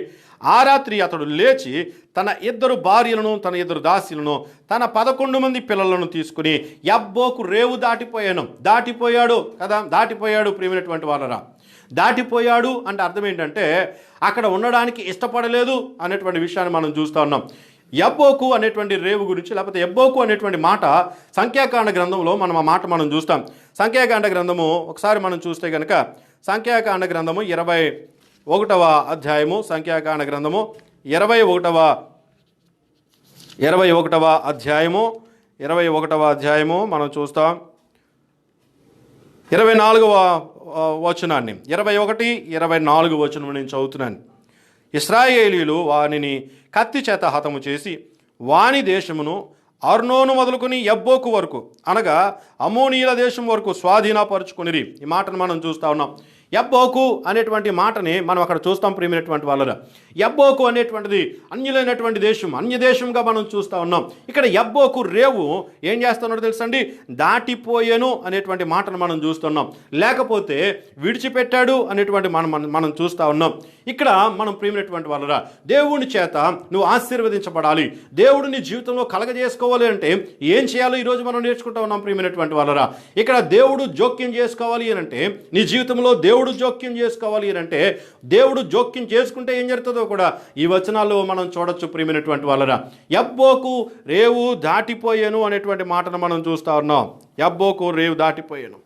ఆ రాత్రి అతడు లేచి తన 2 భార్యలను, తన 2 దాసీలను, తన 11 మంది పిల్లలను తీసుకుని యబ్బోకు రేవు దాటిపోయాడు ప్రియమైనటువంటి వాళ్ళరా. దాటిపోయాడు అంటే అర్థం ఏంటంటే అక్కడ ఉండడానికి ఇష్టపడలేదు అనేటువంటి విషయాన్ని మనం చూస్తూ ఉన్నాం. యబ్బోకు అనేటువంటి రేవు గురించి, లేకపోతే యబ్బోకు అనేటువంటి మాట సంఖ్యాకాండ గ్రంథంలో మనం ఆ మాట మనం చూస్తాం. సంఖ్యాకాండ గ్రంథము ఒకసారి మనం చూస్తే కనుక సంఖ్యాకాండ గ్రంథము 21వ అధ్యాయము, సంఖ్యాకాండ గ్రంథము 21వ అధ్యాయము మనం చూస్తాం. 24వ వచనాన్ని, 21, 24 వచనం నేను చదువుతున్నాను. ఇశ్రాయేలీయులు వానిని కత్తి చేత హతము చేసి వాని దేశమును అర్నోను మొదలుకొని యబ్బోకు వరకు, అనగా అమ్మోనీయుల దేశం వరకు స్వాధీనపరుచుకునిరి. ఈ మాటను మనం చూస్తూ ఉన్నాం. యబ్బోకు అనేటువంటి మాటని మనం అక్కడ చూస్తాం ప్రియమైనటువంటి వాళ్ళరా. యబ్బోకు అనేటువంటిది అన్యులైనటువంటి దేశం, అన్య దేశంగా మనం చూస్తూ ఉన్నాం. ఇక్కడ యబ్బోకు రేవు ఏం చేస్తున్నాడో తెలుసండి, దాటిపోయాను అనేటువంటి మాటను మనం చూస్తున్నాం. లేకపోతే విడిచిపెట్టాడు అనేటువంటి మనం చూస్తూ ఉన్నాం. ఇక్కడ మనం ప్రియమైనటువంటి వాళ్ళరా, దేవుని చేత నువ్వు ఆశీర్వదించబడాలి, దేవుడు నీ జీవితంలో కలగజేసుకోవాలి అంటే ఏం చేయాలో ఈరోజు మనం నేర్చుకుంటూ ఉన్నాం ప్రియమైనటువంటి వాళ్ళరా. ఇక్కడ దేవుడు జోక్యం చేసుకోవాలి అని అంటే, నీ జీవితంలో దేవుడు జోక్యం చేసుకోవాలి అని అంటే, దేవుడు జోక్యం చేసుకుంటే ఏం జరుగుతుందో కూడా ఈ వచనాల్లో మనం చూడొచ్చు ప్రియమైనటువంటి వాళ్ళరా. యబ్బోకు రేవు దాటిపోయాను అనేటువంటి మాటను మనం చూస్తూ ఉన్నాం. యబ్బోకు రేవు దాటిపోయాను.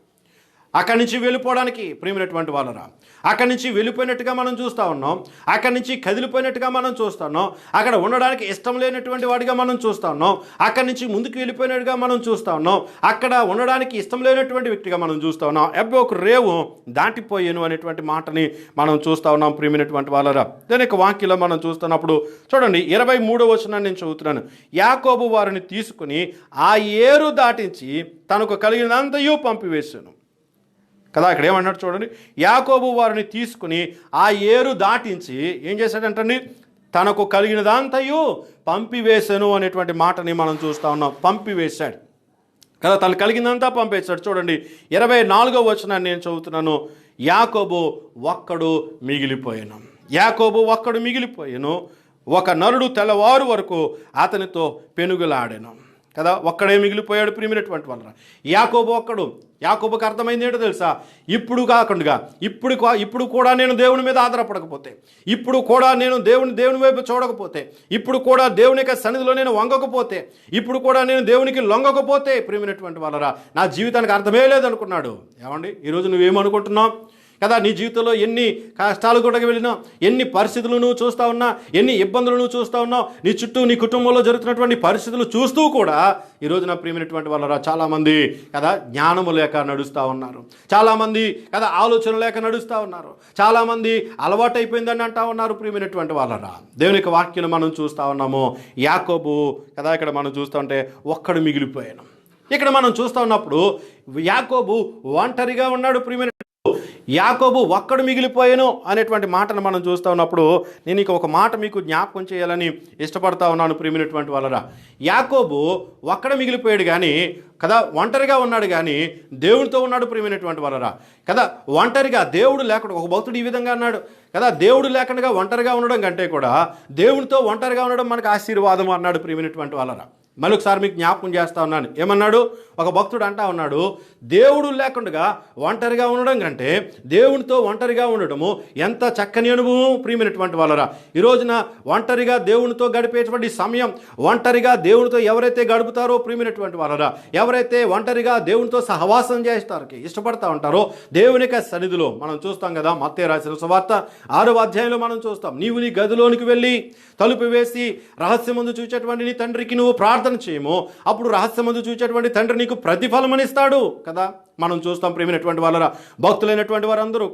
అక్కడి నుంచి వెళ్ళిపోవడానికి ప్రియమైనటువంటి వాళ్ళరా, అక్కడి నుంచి వెళ్ళిపోయినట్టుగా మనం చూస్తూ ఉన్నాం. అక్కడి నుంచి కదిలిపోయినట్టుగా మనం చూస్తూ ఉన్నాం. అక్కడ ఉండడానికి ఇష్టం లేనటువంటి వాడిగా మనం చూస్తూ ఉన్నాం. అక్కడి నుంచి ముందుకు వెళ్ళిపోయినట్టుగా మనం చూస్తూ ఉన్నాం. అక్కడ ఉండడానికి ఇష్టం లేనటువంటి వ్యక్తిగా మనం చూస్తూ ఉన్నాం. ఒక రేవు దాటిపోయాను అనేటువంటి మాటని మనం చూస్తూ ఉన్నాం ప్రియమైనటువంటి వాళ్ళరా. దాని యొక్క వాక్యంలో మనం చూస్తున్నప్పుడు చూడండి 23వ వచనాన్ని నేను చదువుతున్నాను. యాకోబు వారిని తీసుకుని ఆ ఏరు దాటించి తనకు కలిగినంతయు పంపివేశాను కదా. ఇక్కడ ఏమన్నాడు చూడండి, యాకోబు వారిని తీసుకుని ఆ ఏరు దాటించి ఏం చేశాడంటండి, తనకు కలిగినదంతయు పంపివేశాను అనేటువంటి మాటని మనం చూస్తూ ఉన్నాం. పంపివేశాడు కదా, తను కలిగిందంతా పంపేశాడు. చూడండి 24వ వచనాన్ని నేను చదువుతున్నాను. యాకోబు ఒక్కడు మిగిలిపోయాను. యాకోబు ఒక్కడు మిగిలిపోయాను. ఒక నరుడు తెల్లవారు వరకు అతనితో పెనుగులాడాను కదా. ఒక్కడే మిగిలిపోయాడు ప్రియమైనటువంటి వాళ్ళ. యాకోబు ఒక్కడు. యాకోబుకి అర్థమైంది ఏంటో తెలుసా, ఇప్పుడు కాకుండా ఇప్పుడు కూడా నేను దేవుని మీద ఆధారపడకపోతే, ఇప్పుడు కూడా నేను దేవుని వైపు చూడకపోతే, ఇప్పుడు కూడా దేవుని యొక్క సన్నిధిలో నేను వంగకపోతే, ఇప్పుడు కూడా నేను దేవునికి లొంగకపోతే ప్రియమైనటువంటి వాళ్ళరా నా జీవితానికి అర్థమే లేదనుకున్నాడు. ఏమండి ఈరోజు నువ్వేమనుకుంటున్నావు కదా, నీ జీవితంలో ఎన్ని కష్టాలు కూడా వెళ్ళినా, ఎన్ని పరిస్థితులు నువ్వు చూస్తూ ఉన్నా, ఎన్ని ఇబ్బందులు నువ్వు చూస్తూ ఉన్నావు, నీ చుట్టూ నీ కుటుంబంలో జరుగుతున్నటువంటి పరిస్థితులు చూస్తూ కూడా ఈరోజు నా ప్రియమైనటువంటి వాళ్ళరా చాలామంది కదా జ్ఞానము లేక నడుస్తూ ఉన్నారు. చాలామంది కదా ఆలోచన లేక నడుస్తూ ఉన్నారు. చాలామంది అలవాటు అయిపోయిందని అంటూ ఉన్నారు ప్రియమైనటువంటి వాళ్ళరా. దేవుని యొక్క వాక్యం మనం చూస్తూ ఉన్నాము. యాకోబు కదా ఇక్కడ మనం చూస్తూ ఉంటే ఒక్కడు మిగిలిపోయాను. ఇక్కడ మనం చూస్తూ ఉన్నప్పుడు యాకోబు ఒంటరిగా ఉన్నాడు ప్రియమైన. యాకోబు ఒక్కడు మిగిలిపోయాను అనేటువంటి మాటను మనం చూస్తూ ఉన్నప్పుడు నేను ఇక ఒక మాట మీకు జ్ఞాపకం చేయాలని ఇష్టపడతా ఉన్నాను ప్రియమైనటువంటి వాళ్ళరా. యాకోబు ఒక్కడ మిగిలిపోయాడు కానీ కదా, ఒంటరిగా ఉన్నాడు కానీ దేవుడితో ఉన్నాడు ప్రియమైనటువంటి వాళ్ళరా కదా. ఒంటరిగా దేవుడు లేకుండా ఒక భక్తుడు ఈ విధంగా అన్నాడు కదా, దేవుడు లేకుండా ఒంటరిగా ఉండడం కంటే కూడా దేవుడితో ఒంటరిగా ఉండడం మనకు ఆశీర్వాదం అన్నాడు ప్రియమైనటువంటి వాళ్ళరా. మళ్ళీ ఒకసారి మీకు జ్ఞాపకం చేస్తా ఉన్నాను. ఏమన్నాడు, ఒక భక్తుడు అంటా ఉన్నాడు, దేవుడు లేకుండా ఒంటరిగా ఉండడం కంటే దేవునితో ఒంటరిగా ఉండడము ఎంత చక్కని అనుభవం ప్రియమైనటువంటి వాళ్ళరా. ఈ రోజున ఒంటరిగా దేవునితో గడిపేటువంటి సమయం, ఒంటరిగా దేవునితో ఎవరైతే గడుపుతారో ప్రియమైనటువంటి వాళ్ళరా, ఎవరైతే ఒంటరిగా దేవునితో సహవాసం చేస్తారు ఇష్టపడతా ఉంటారో దేవుని యొక్క సన్నిధిలో మనం చూస్తాం కదా. మత్తయి రాసిన సువార్త 6వ అధ్యాయంలో మనం చూస్తాం, నీవు నీ గదిలోనికి వెళ్ళి తలుపు వేసి రహస్యమందు చూచేటువంటి నీ తండ్రికి నువ్వు ప్రార్థన చేయము, అప్పుడు రహస్యమందు చూచేటువంటి తండ్రి నీకు ప్రతిఫలమని ఇస్తాడు కదా. మనం చూస్తాం ప్రియమైనటువంటి వాళ్ళరా. భక్తులైనటువంటి వారందరూ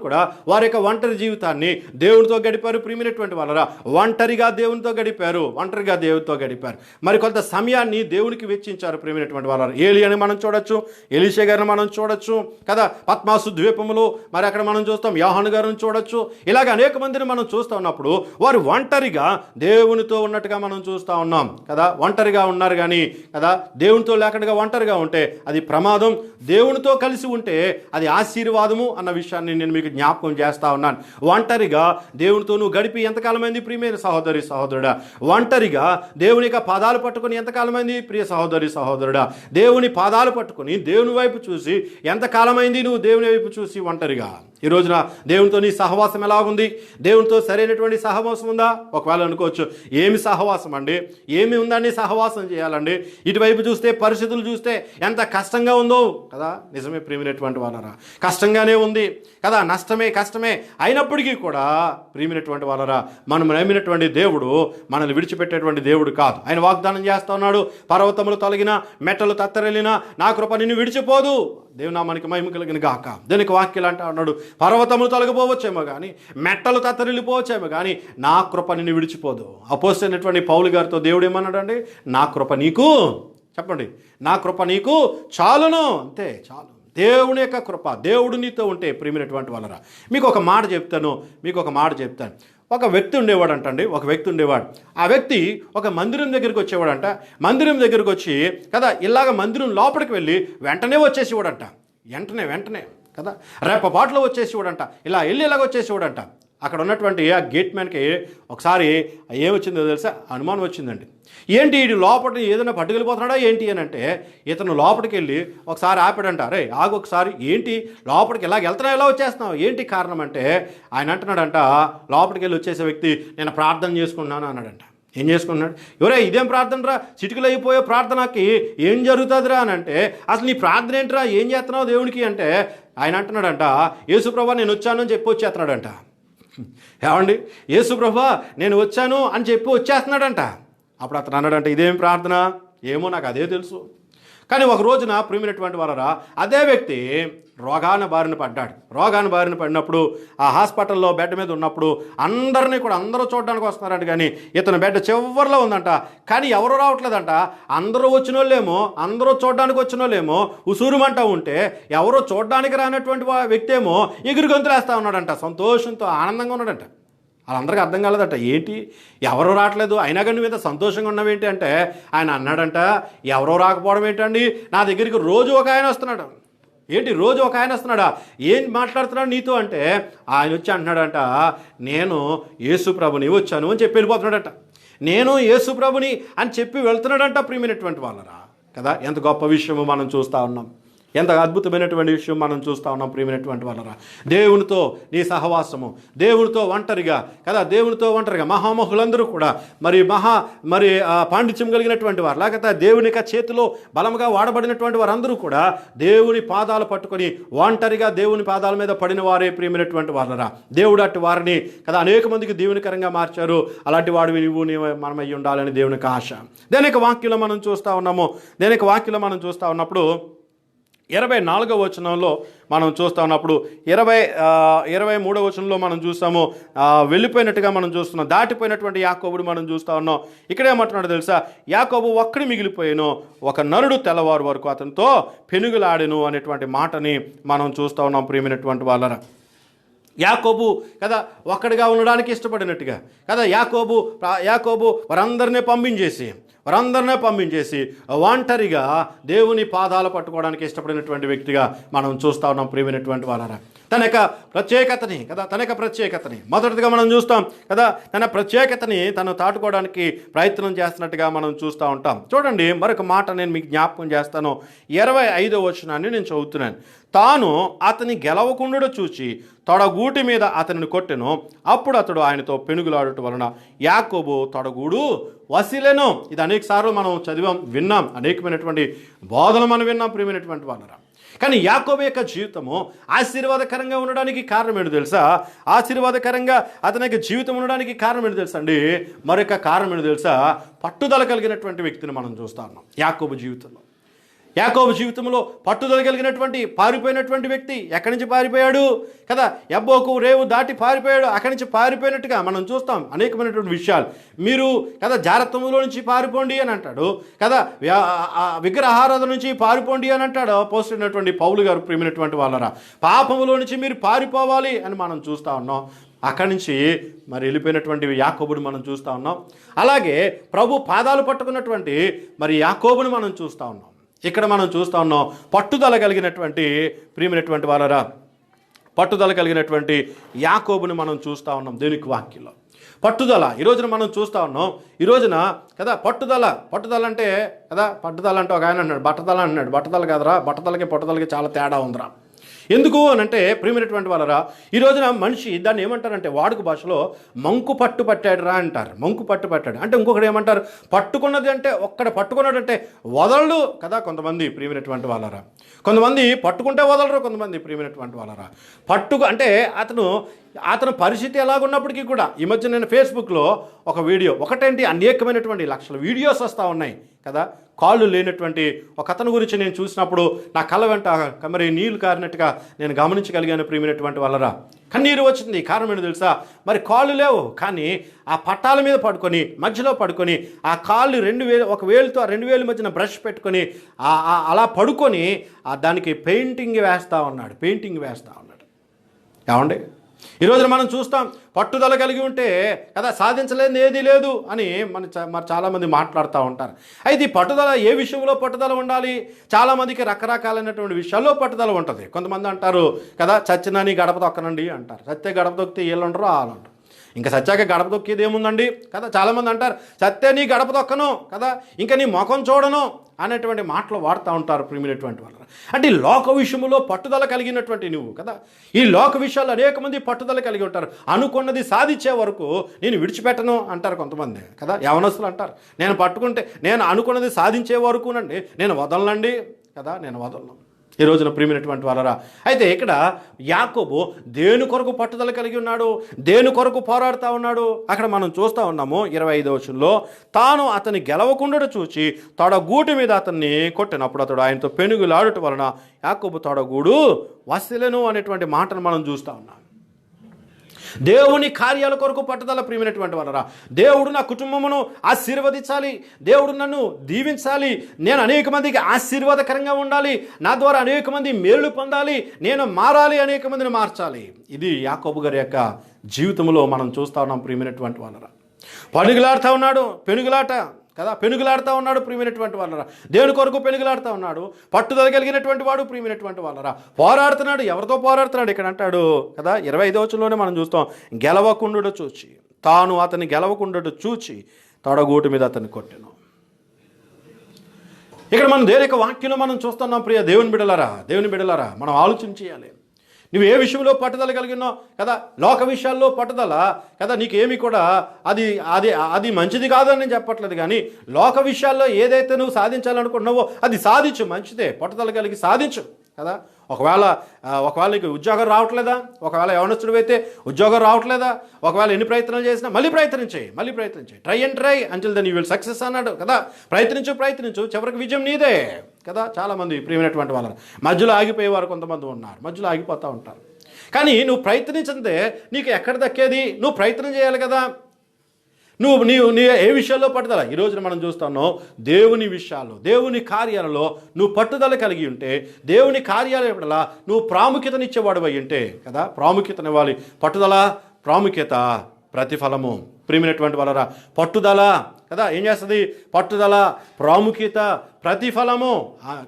కూడా వారి యొక్క ఒంటరి జీవితాన్ని దేవునితో గడిపారు ప్రియమైనటువంటి వాళ్ళరా. ఒంటరిగా దేవునితో గడిపారు. మరి కొంత సమయాన్ని దేవునికి వెచ్చించారు ప్రియమైనటువంటి వాళ్ళరా. ఏలియాని మనం చూడొచ్చు, ఎలీషా గారిని మనం చూడొచ్చు కదా. పద్మాసు ద్వీపములో మరి అక్కడ మనం చూస్తాం యోహాను గారిని చూడొచ్చు. ఇలాగ అనేక మందిని మనం చూస్తూ ఉన్నప్పుడు వారు ఒంటరిగా దేవునితో ఉన్నట్టుగా మనం చూస్తూ ఉన్నాం కదా. ఒంటరిగా ఉన్నారు కానీ కదా, దేవునితో లేకుండా ఒంటరిగా ఉంటే అది ప్రమాదం, దేవునితో కలిసి ఉంటే అది ఆశీర్వాదము అన్న విషయాన్ని నేను మీకు జ్ఞాపకం చేస్తా ఉన్నాను. ఒంటరిగా దేవునితో నువ్వు గడిపి ఎంతకాలమైంది ప్రియమైన సహోదరుడా? ఒంటరిగా దేవుని యొక్క పాదాలు పట్టుకుని ఎంతకాలమైంది ప్రియ సహోదరుడా? దేవుని పాదాలు పట్టుకుని దేవుని వైపు చూసి ఎంతకాలమైంది నువ్వు దేవుని వైపు చూసి ఒంటరిగా? ఈ రోజున దేవునితో నీ సహవాసం ఎలాగుంది? దేవునితో సరైనటువంటి సహవాసం ఉందా? ఒకవేళ అనుకోవచ్చు, ఏమి సహవాసం అండి, ఏమి ఉందండి సహవాసం చేయాలండి, ఇటువైపు చూస్తే పరిస్థితులు చూస్తే ఎంత కష్టంగా ఉందో కదా. నిజమే ప్రియమైనటువంటి వాళ్ళరా, కష్టంగానే ఉంది కదా, కష్టమే అయినప్పటికీ కూడా ప్రియమైనటువంటి వాళ్ళరా, మనం నమ్మినటువంటి దేవుడు మనల్ని విడిచిపెట్టేటువంటి దేవుడు కాదు. ఆయన వాగ్దానం చేస్తా ఉన్నాడు, పర్వతములు తొలగిన మెట్టలు తత్తరెళ్ళినా నా కృప నిన్ను విడిచిపోదు. దేవునామానికి మహిమ కలిగిన గాక. దీనికి వాక్యాలు అంటా ఉన్నాడు, పర్వతములు తొలగిపోవచ్చేమో కానీ, మెట్టలు తత్తరిల్లిపోవచ్చేమో కానీ నా కృప నిన్ను విడిచిపోదు. అపోస్తలుడైనటువంటి పౌలు గారితో దేవుడు ఏమన్నాడండి, నా కృప నీకు, చెప్పండి, నా కృప నీకు చాలును, అంతే చాలు. దేవుని యొక్క కృప, దేవుడు నీతో ఉంటే ప్రియమైనటువంటి వాళ్ళరా. మీకు ఒక మాట చెప్తాను. ఒక వ్యక్తి ఉండేవాడు. ఆ వ్యక్తి ఒక మందిరం దగ్గరికి వచ్చేవాడంట. మందిరం దగ్గరికి వచ్చి కదా ఇలాగ మందిరం లోపలికి వెళ్ళి వెంటనే వచ్చేసేవాడంట. వెంటనే కదా రేపపాట్లో వచ్చేసేవాడంట. ఇలా వెళ్ళి ఇలాగ వచ్చేసేవాడంట. అక్కడ ఉన్నటువంటి ఆ గేట్ మ్యాన్కి ఒకసారి ఏమొచ్చిందో తెలుసా, అనుమానం వచ్చిందండి. ఏంటి వీడు లోపల ఏదైనా పట్టుకెళ్ళిపోతున్నాడా ఏంటి అని అంటే, ఇతను లోపలికి వెళ్ళి ఒకసారి ఆపాడంట. అరే ఆగు ఒకసారి, ఏంటి లోపలికి ఇలా వచ్చేస్తున్నావు, ఏంటి కారణం అంటే, ఆయన అంటున్నాడంట, లోపలికి వెళ్ళి వచ్చేసే వ్యక్తి నేను ప్రార్థన చేసుకున్నాను అన్నాడంట. ఏం చేసుకుంటున్నాడు? ఎవరే ఇదేం ప్రార్థన రా, చిటికలు అయిపోయే ప్రార్థనకి ఏం జరుగుతుందిరా అని అంటే, అసలు నీ ప్రార్థన ఏంట్రా, ఏం చేస్తున్నావు దేవునికి అంటే, ఆయన అంటున్నాడంట, యేసుప్రభా నేను వచ్చాను అని చెప్పి వచ్చేస్తున్నాడంట. ఏమండి, యేసుప్రభా నేను వచ్చాను అని చెప్పి వచ్చేస్తున్నాడంట. అప్పుడు అతను అన్నాడంట, ఇదేం ప్రార్థన, ఏమో నాకు అదే తెలుసు. కానీ ఒక రోజున ప్రియమైనటువంటి వారరా, అదే వ్యక్తి రోగాన బారిన పడ్డాడు. రోగాన బారిన పడినప్పుడు ఆ హాస్పిటల్లో బెడ్ మీద ఉన్నప్పుడు అందరూ చూడడానికి వస్తున్నారంట, కానీ ఇతను బెడ్ చివరిలో ఉందంట. కానీ ఎవరు రావట్లేదంట. అందరూ వచ్చిన వాళ్ళేమో, అందరూ చూడడానికి వచ్చిన వాళ్ళేమో ఉసూరుమంటూ ఉంటే, ఎవరో చూడడానికి రానటువంటి వ్యక్తి ఏమో ఎగురు గొంతులేస్తూ ఉన్నాడంట. సంతోషంతో ఆనందంగా ఉన్నాడంట. వాళ్ళందరికీ అర్థం కాలేదట, ఏంటి ఎవరో రావట్లేదు, అయినా కానీ మీద సంతోషంగా ఉన్నావేంటి అంటే, ఆయన అన్నాడంట, ఎవరో రాకపోవడం ఏంటండి, నా దగ్గరికి రోజు ఒక ఆయన వస్తున్నాడు. ఏంటి రోజు ఒక ఆయన వస్తున్నాడా, ఏం మాట్లాడుతున్నాడు నీతో అంటే, ఆయన వచ్చి అంటున్నాడంట, నేను యేసుప్రభుని వచ్చాను అని చెప్పి వెళ్ళిపోతున్నాడట. నేను యేసుప్రభుని అని చెప్పి వెళ్తున్నాడంట. ప్రియమైనటువంటి వాళ్ళరా కదా, ఎంత గొప్ప విషయము మనం చూస్తూ ఉన్నాం, ఎంత అద్భుతమైనటువంటి విషయం మనం చూస్తూ ఉన్నాం. ప్రియమైనటువంటి వాళ్ళరా, దేవునితో నీ సహవాసము, దేవునితో ఒంటరిగా కదా, దేవునితో ఒంటరిగా మహామహులందరూ కూడా మరి పాండిత్యం కలిగినటువంటి వారు, లేకపోతే దేవుని యొక్క చేతిలో బలంగా వాడబడినటువంటి వారందరూ కూడా దేవుని పాదాలు పట్టుకొని ఒంటరిగా దేవుని పాదాల మీద పడిన వారే ప్రియమైనటువంటి వాళ్ళరా. దేవుడు అట్టి వారిని కదా అనేక మందికి దీవెనకరంగా మార్చారు. అలాంటి వాడివి నువ్వు మనమై ఉండాలని దేవునికి ఆశ. దేనికి వాక్యంలో మనం చూస్తూ ఉన్నాము, దేనికి వాక్యంలో మనం చూస్తూ ఉన్నప్పుడు 24వ వచనంలో మనం చూస్తూ ఉన్నప్పుడు 23వ వచనంలో మనం చూస్తాము, వెళ్ళిపోయినట్టుగా మనం చూస్తున్నాం. దాటిపోయినటువంటి యాకోబుడు మనం చూస్తూ ఉన్నాం. ఇక్కడ ఏమంటున్నాడు తెలుసా, యాకోబు ఒక్కడి మిగిలిపోయాను, ఒక నరుడు తెల్లవారు వరకు అతనితో పెనుగులాడెను అనేటువంటి మాటని మనం చూస్తూ ఉన్నాం. ప్రియమైనటువంటి వాళ్ళరా, యాకోబు కదా ఒక్కడిగా ఉండడానికి ఇష్టపడినట్టుగా కదా, యాకోబు వారందరినీ పంపించేసి ఒంటరిగా దేవుని పాదాలు పట్టుకోవడానికి ఇష్టపడినటువంటి వ్యక్తిగా మనం చూస్తూ ఉన్నాం. ప్రియమైనటువంటి వాళ్ళరా, తన యొక్క ప్రత్యేకతని మొదటిగా మనం చూస్తాం కదా, తన ప్రత్యేకతని తను తాటుకోవడానికి ప్రయత్నం చేస్తున్నట్టుగా మనం చూస్తూ ఉంటాం. చూడండి, మరొక మాట నేను మీకు జ్ఞాపకం చేస్తాను. 25వ వచనాన్ని నేను చదువుతున్నాను. తాను అతని గెలవకుండా చూచి తొడగూటి మీద అతనిని కొట్టెను. అప్పుడు అతడు ఆయనతో పెనుగులాడుట వలన యాకోబు తొడగూడు వసిలెను. ఇది అనేక సార్లు మనం విన్నాం, అనేకమైనటువంటి బోధనలు మనం విన్నాం. ప్రియమైనటువంటి వాళ్ళరా, కానీ యాకోబు యొక్క జీవితము ఆశీర్వాదకరంగా ఉండడానికి కారణం ఏంటో తెలుసా, ఆశీర్వాదకరంగా అతని యొక్క జీవితం ఉండడానికి కారణం ఏంటో తెలుసా అండి, మరొక కారణం ఏంటో తెలుసా, పట్టుదల కలిగినటువంటి వ్యక్తిని మనం చూస్తా ఉన్నాం. యాకోబు జీవితంలో పట్టుదల కలిగినటువంటి పారిపోయినటువంటి వ్యక్తి. ఎక్కడి నుంచి పారిపోయాడు కదా, యబ్బోకు రేవు దాటి పారిపోయాడు. అక్కడి నుంచి పారిపోయినట్టుగా మనం చూస్తాం అనేకమైనటువంటి విషయాలు. మీరు కదా జారత్వములో నుంచి పారిపోండి అని అంటాడు కదా, విగ్రహారాధన నుంచి పారిపోండి అని అంటాడు పోస్టున్నటువంటి పౌలు గారు. ప్రియమైనటువంటి వాళ్ళరా, పాపములో నుంచి మీరు పారిపోవాలి అని మనం చూస్తూ ఉన్నాం. అక్కడి నుంచి మరి వెళ్ళిపోయినటువంటి యాకోబుని మనం చూస్తూ ఉన్నాం. అలాగే ప్రభు పాదాలు పట్టుకున్నటువంటి మరి యాకోబుని మనం చూస్తూ ఉన్నాం. ఇక్కడ మనం చూస్తూ ఉన్నాం పట్టుదల కలిగినటువంటి ప్రియమైనటువంటి వాళ్ళరా, పట్టుదల కలిగినటువంటి యాకోబుని మనం చూస్తూ ఉన్నాం దేవునికి వాక్యంలో. పట్టుదల ఈ రోజున మనం చూస్తూ ఉన్నాం. ఈ రోజున కదా పట్టుదల అంటే ఒక ఆయన అన్నాడు, బట్టదల కాదురా, బట్టదలకి పట్టుదలకి చాలా తేడా ఉందిరా. ఎందుకు అని అంటే ప్రియమైనటువంటి వాళ్ళరా, ఈ రోజున మనిషి దాన్ని ఏమంటారంటే వాడుక భాషలో మంకు పట్టు పట్టాడురా అంటారు. మంకు పట్టు పట్టాడు అంటే ఇంకొకటి ఏమంటారు, పట్టుకున్నది అంటే ఒక్కడ పట్టుకున్నాడు అంటే వదలడు కదా. కొంతమంది ప్రియమైనటువంటి వాళ్ళరా, కొంతమంది పట్టుకుంటే వదలరు, కొంతమంది ప్రియమైనటువంటి వాళ్ళరా అంటే అతను పరిస్థితి ఎలాగున్నప్పటికీ కూడా. ఈ మధ్య నేను ఫేస్బుక్లో ఒక వీడియో, ఒకటేంటి అనేకమైనటువంటి లక్షల వీడియోస్ వస్తూ ఉన్నాయి కదా, కాళ్ళు లేనటువంటి ఒక అతని గురించి నేను చూసినప్పుడు నా కళ్ళ వెంట మరి నీళ్లు కారినట్టుగా నేను గమనించగలిగాను. ప్రియమైనటువంటి వాళ్ళరా, కన్నీరు వచ్చింది. కారణం ఏంటో తెలుసా, మరి కాళ్ళు లేవు, కానీ ఆ పట్టాల మీద మధ్యలో పడుకొని ఆ కాళ్ళు ఒక వేలుతో ఆ 2 వేల మధ్యన బ్రష్ పెట్టుకొని అలా పడుకొని దానికి పెయింటింగ్ వేస్తూ ఉన్నాడు. ఏమండి, ఈరోజు మనం చూస్తాం పట్టుదల కలిగి ఉంటే కదా సాధించలేని ఏదీ లేదు అని మరి చాలామంది మాట్లాడుతూ ఉంటారు. అయితే ఈ పట్టుదల ఏ విషయంలో పట్టుదల ఉండాలి? చాలామందికి రకరకాలైనటువంటి విషయాల్లో పట్టుదల ఉంటుంది. కొంతమంది అంటారు కదా, చచ్చినని గడప తొక్కనండి అంటారు. చస్తే గడప తొక్కితే వీళ్ళు ఉండరు, వాళ్ళు అంటారు. ఇంకా సత్యాక గడప తొక్కేది ఏముందండి కదా. చాలామంది అంటారు సత్తే నీ గడప తొక్కను కదా, ఇంకా నీ ముఖం చూడను అనేటువంటి మాటలు వాడుతూ ఉంటారు ప్రియమైనటువంటి వాళ్ళు. అంటే ఈ లోక విషయంలో పట్టుదల కలిగినటువంటి నువ్వు కదా, ఈ లోక విషయాలు అనేక మంది పట్టుదల కలిగి ఉంటారు. అనుకున్నది సాధించే వరకు నేను విడిచిపెట్టను అంటారు కొంతమంది కదా. యవనస్తులు అంటారు నేను అనుకున్నది సాధించే వరకునండి నేను వదలనండి కదా, నేను వదలను. ఈ రోజున ప్రియమైనటువంటి వాళ్ళరా, అయితే ఇక్కడ యాకోబు దేని కొరకు పట్టుదల కలిగి ఉన్నాడు, దేని కొరకు పోరాడుతూ ఉన్నాడు అక్కడ మనం చూస్తూ ఉన్నాము. 25వ వచనంలో తాను అతన్ని గెలవకుండా చూచి తొడగూటి మీద అతన్ని కొట్టినప్పుడు అతడు ఆయనతో పెనుగులాడుట వలన యాకోబు తొడగూడు వసిలెను అనేటువంటి మాటను మనం చూస్తూ ఉన్నాం. దేవుని కార్యాల కొరకు పట్టుదల ప్రియమైనటువంటి వాళ్ళరా. దేవుడు నా కుటుంబమును ఆశీర్వదించాలి, దేవుడు నన్ను దీవించాలి, నేను అనేక మందికి ఆశీర్వాదకరంగా ఉండాలి, నా ద్వారా అనేక మంది మేలు పొందాలి, నేను మారాలి, అనేక మందిని మార్చాలి. ఇది యాకోబు గారి యొక్క జీవితంలో మనం చూస్తూ ఉన్నాం ప్రియమైనటువంటి వాళ్ళరా. పెనుగులాడుతూ ఉన్నాడు ప్రియమైనటువంటి వాళ్ళరా. దేవుని కొరకు పెనుగులాడుతూ ఉన్నాడు, పట్టుదల కలిగినటువంటి వాడు ప్రియమైనటువంటి వాళ్ళరా. పోరాడుతున్నాడు. ఎవరితో పోరాడుతున్నాడు ఇక్కడ అంటాడు కదా. 25వ వచనంలోనే మనం చూస్తాం, గెలవకుండుట చూచి, తాను అతన్ని గెలవకుండుట చూచి తొడగూటి మీద అతన్ని కొట్టెను. ఇక్కడ మనం దేవుని యొక్క వాక్యంలో మనం చూస్తున్నాం ప్రియ దేవుని బిడ్డలారా, మనం ఆలోచన చేయాలి. నువ్వు ఏ విషయంలో పట్టుదల కలిగినావు కదా, లోక విషయాల్లో పట్టుదల కదా, నీకేమి కూడా అది మంచిది కాదని నేను చెప్పట్లేదు, కానీ లోక విషయాల్లో ఏదైతే నువ్వు సాధించాలనుకుంటున్నావో అది సాధించు, మంచిదే, పట్టుదల కలిగి సాధించు కదా. ఒకవేళ నీకు ఉద్యోగం రావట్లేదా, ఒకవేళ యవనస్తుడు అయితే ఉద్యోగం రావట్లేదా, ఒకవేళ ఎన్ని ప్రయత్నాలు చేసినా మళ్ళీ ప్రయత్నించేయి, try until then you will success అన్నాడు కదా. ప్రయత్నించు, చివరికి విజయం నీదే కదా. చాలామంది ప్రియమైనటువంటి వాళ్ళు మధ్యలో ఆగిపోయేవారు కొంతమంది ఉన్నారు, మధ్యలో ఆగిపోతూ ఉంటారు. కానీ నువ్వు ప్రయత్నించందే నీకు ఎక్కడ దక్కేది, నువ్వు ప్రయత్నం చేయాలి కదా. నీ ఏ విషయాల్లో పట్టుదల, ఈ రోజున మనం చూస్తున్నాం దేవుని విషయాల్లో, దేవుని కార్యాలలో నువ్వు పట్టుదల కలిగి ఉంటే, దేవుని కార్యాల పట్ల నువ్వు ప్రాముఖ్యతనిచ్చేవాడు అయి ఉంటే కదా, ప్రాముఖ్యతనివ్వాలి. పట్టుదల, ప్రాముఖ్యత, ప్రతిఫలము ప్రియమైనటువంటి వాళ్ళరా. పట్టుదల కదా ఏం చేస్తుంది, పట్టుదల, ప్రాముఖ్యత, ప్రతిఫలము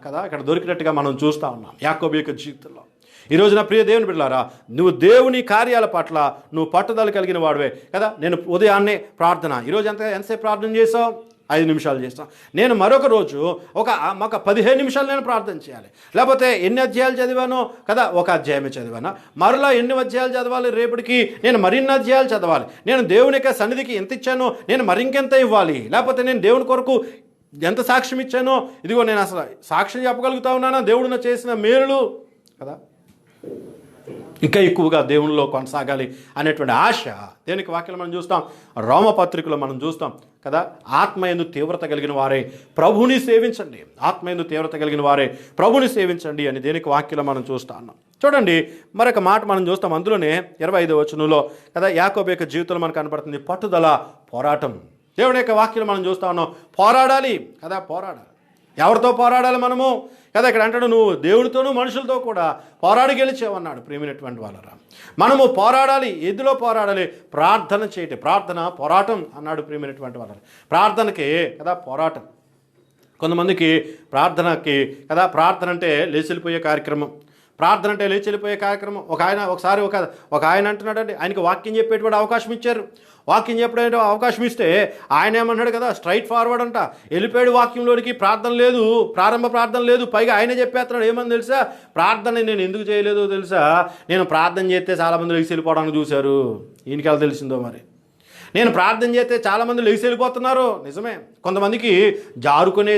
కదా ఇక్కడ దొరికినట్టుగా మనం చూస్తూ ఉన్నాం యాకోబు యొక్క జీవితంలో. ఈ రోజున ప్రియ దేవుని బిడ్డలారా, నువ్వు దేవుని కార్యాల పట్ల నువ్వు పట్టుదల కలిగిన వాడివే కదా. నేను ఉదయాన్నే ప్రార్థన, ఈరోజు ఎంతసేపు ప్రార్థన చేసావు, 5 నిమిషాలు చేస్తాం. నేను మరొక రోజు ఒక 15 నిమిషాలు నేను ప్రార్థన చేయాలి. లేకపోతే ఎన్ని అధ్యాయాలు చదివానో కదా, ఒక అధ్యాయమే చదివానా, మరలా ఎన్ని అధ్యాయాలు చదవాలి, రేపటికి నేను మరిన్ని అధ్యాయాలు చదవాలి, నేను దేవుని యొక్క సన్నిధికి ఎంత ఇచ్చానో నేను మరింకెంత ఇవ్వాలి, లేకపోతే నేను దేవుని కొరకు ఎంత సాక్ష్యం ఇచ్చానో, ఇదిగో నేను అసలు సాక్ష్యం చెప్పగలుగుతా ఉన్నానా దేవుడు నా చేసిన మేలులు కదా, ఇంకా ఎక్కువగా దేవునిలో కొనసాగాలి అనేటువంటి ఆశ దేవునికి వాక్యం మనం చూస్తాం. రోమపత్రికలో మనం చూస్తాం కదా, ఆత్మయందు తీవ్రత కలిగిన వారే ప్రభుని సేవించండి, ఆత్మయందు తీవ్రత కలిగిన వారే ప్రభుని సేవించండి అని దేనికి వాక్యంలో మనం చూస్తా ఉన్నాం. చూడండి మరొక మాట మనం చూస్తాం, అందులోనే 25వ వచనంలో కదా యాకోబు యొక్క జీవితంలో మనకు కనపడుతుంది పట్టుదల, పోరాటం. దేవుని యొక్క వాక్యం మనం చూస్తా ఉన్నాం, పోరాడాలి కదా, పోరాడాలి. ఎవరితో పోరాడాలి మనము కదా, ఇక్కడ అంటాడు నువ్వు దేవుడితోనూ మనుషులతో కూడా పోరాడి గెలిచేవన్నాడు. ప్రియమైనటువంటి వాళ్ళరా, మనము పోరాడాలి. ఎందులో పోరాడాలి, ప్రార్థన చేయటం, ప్రార్థన పోరాటం అన్నాడు. ప్రియమైనటువంటి వాళ్ళరా, ప్రార్థనకి కదా పోరాటం. కొంతమందికి ప్రార్థనకి కదా, ప్రార్థన అంటే లేచిపోయే కార్యక్రమం, ప్రార్థన అంటే లేచి వెళ్ళిపోయే కార్యక్రమం. ఒకసారి ఒక ఆయన అంటున్నాడండి, ఆయనకి వాక్యం చెప్పేటువంటి అవకాశం ఇచ్చారు. వాక్యం చెప్పడానికి అవకాశం ఇస్తే ఆయన ఏమన్నాడు కదా, స్ట్రైట్ ఫార్వర్డ్ అంట వెళ్ళిపోయాడు వాక్యంలోనికి. ప్రార్థన లేదు, ప్రారంభ ప్రార్థన లేదు, పైగా ఆయనే చెప్పేస్తున్నాడు. ఏమని తెలుసా, ప్రార్థన నేను ఎందుకు చేయలేదో తెలుసా, నేను ప్రార్థన చేస్తే చాలామంది లేచి వెళ్ళిపోవడానికి చూశారు. ఈయనకి ఎలా తెలిసిందో మరి. నేను ప్రార్థన చేస్తే చాలామంది లేచి వెళ్ళిపోతున్నారు, నిజమే. కొంతమందికి జారుకునే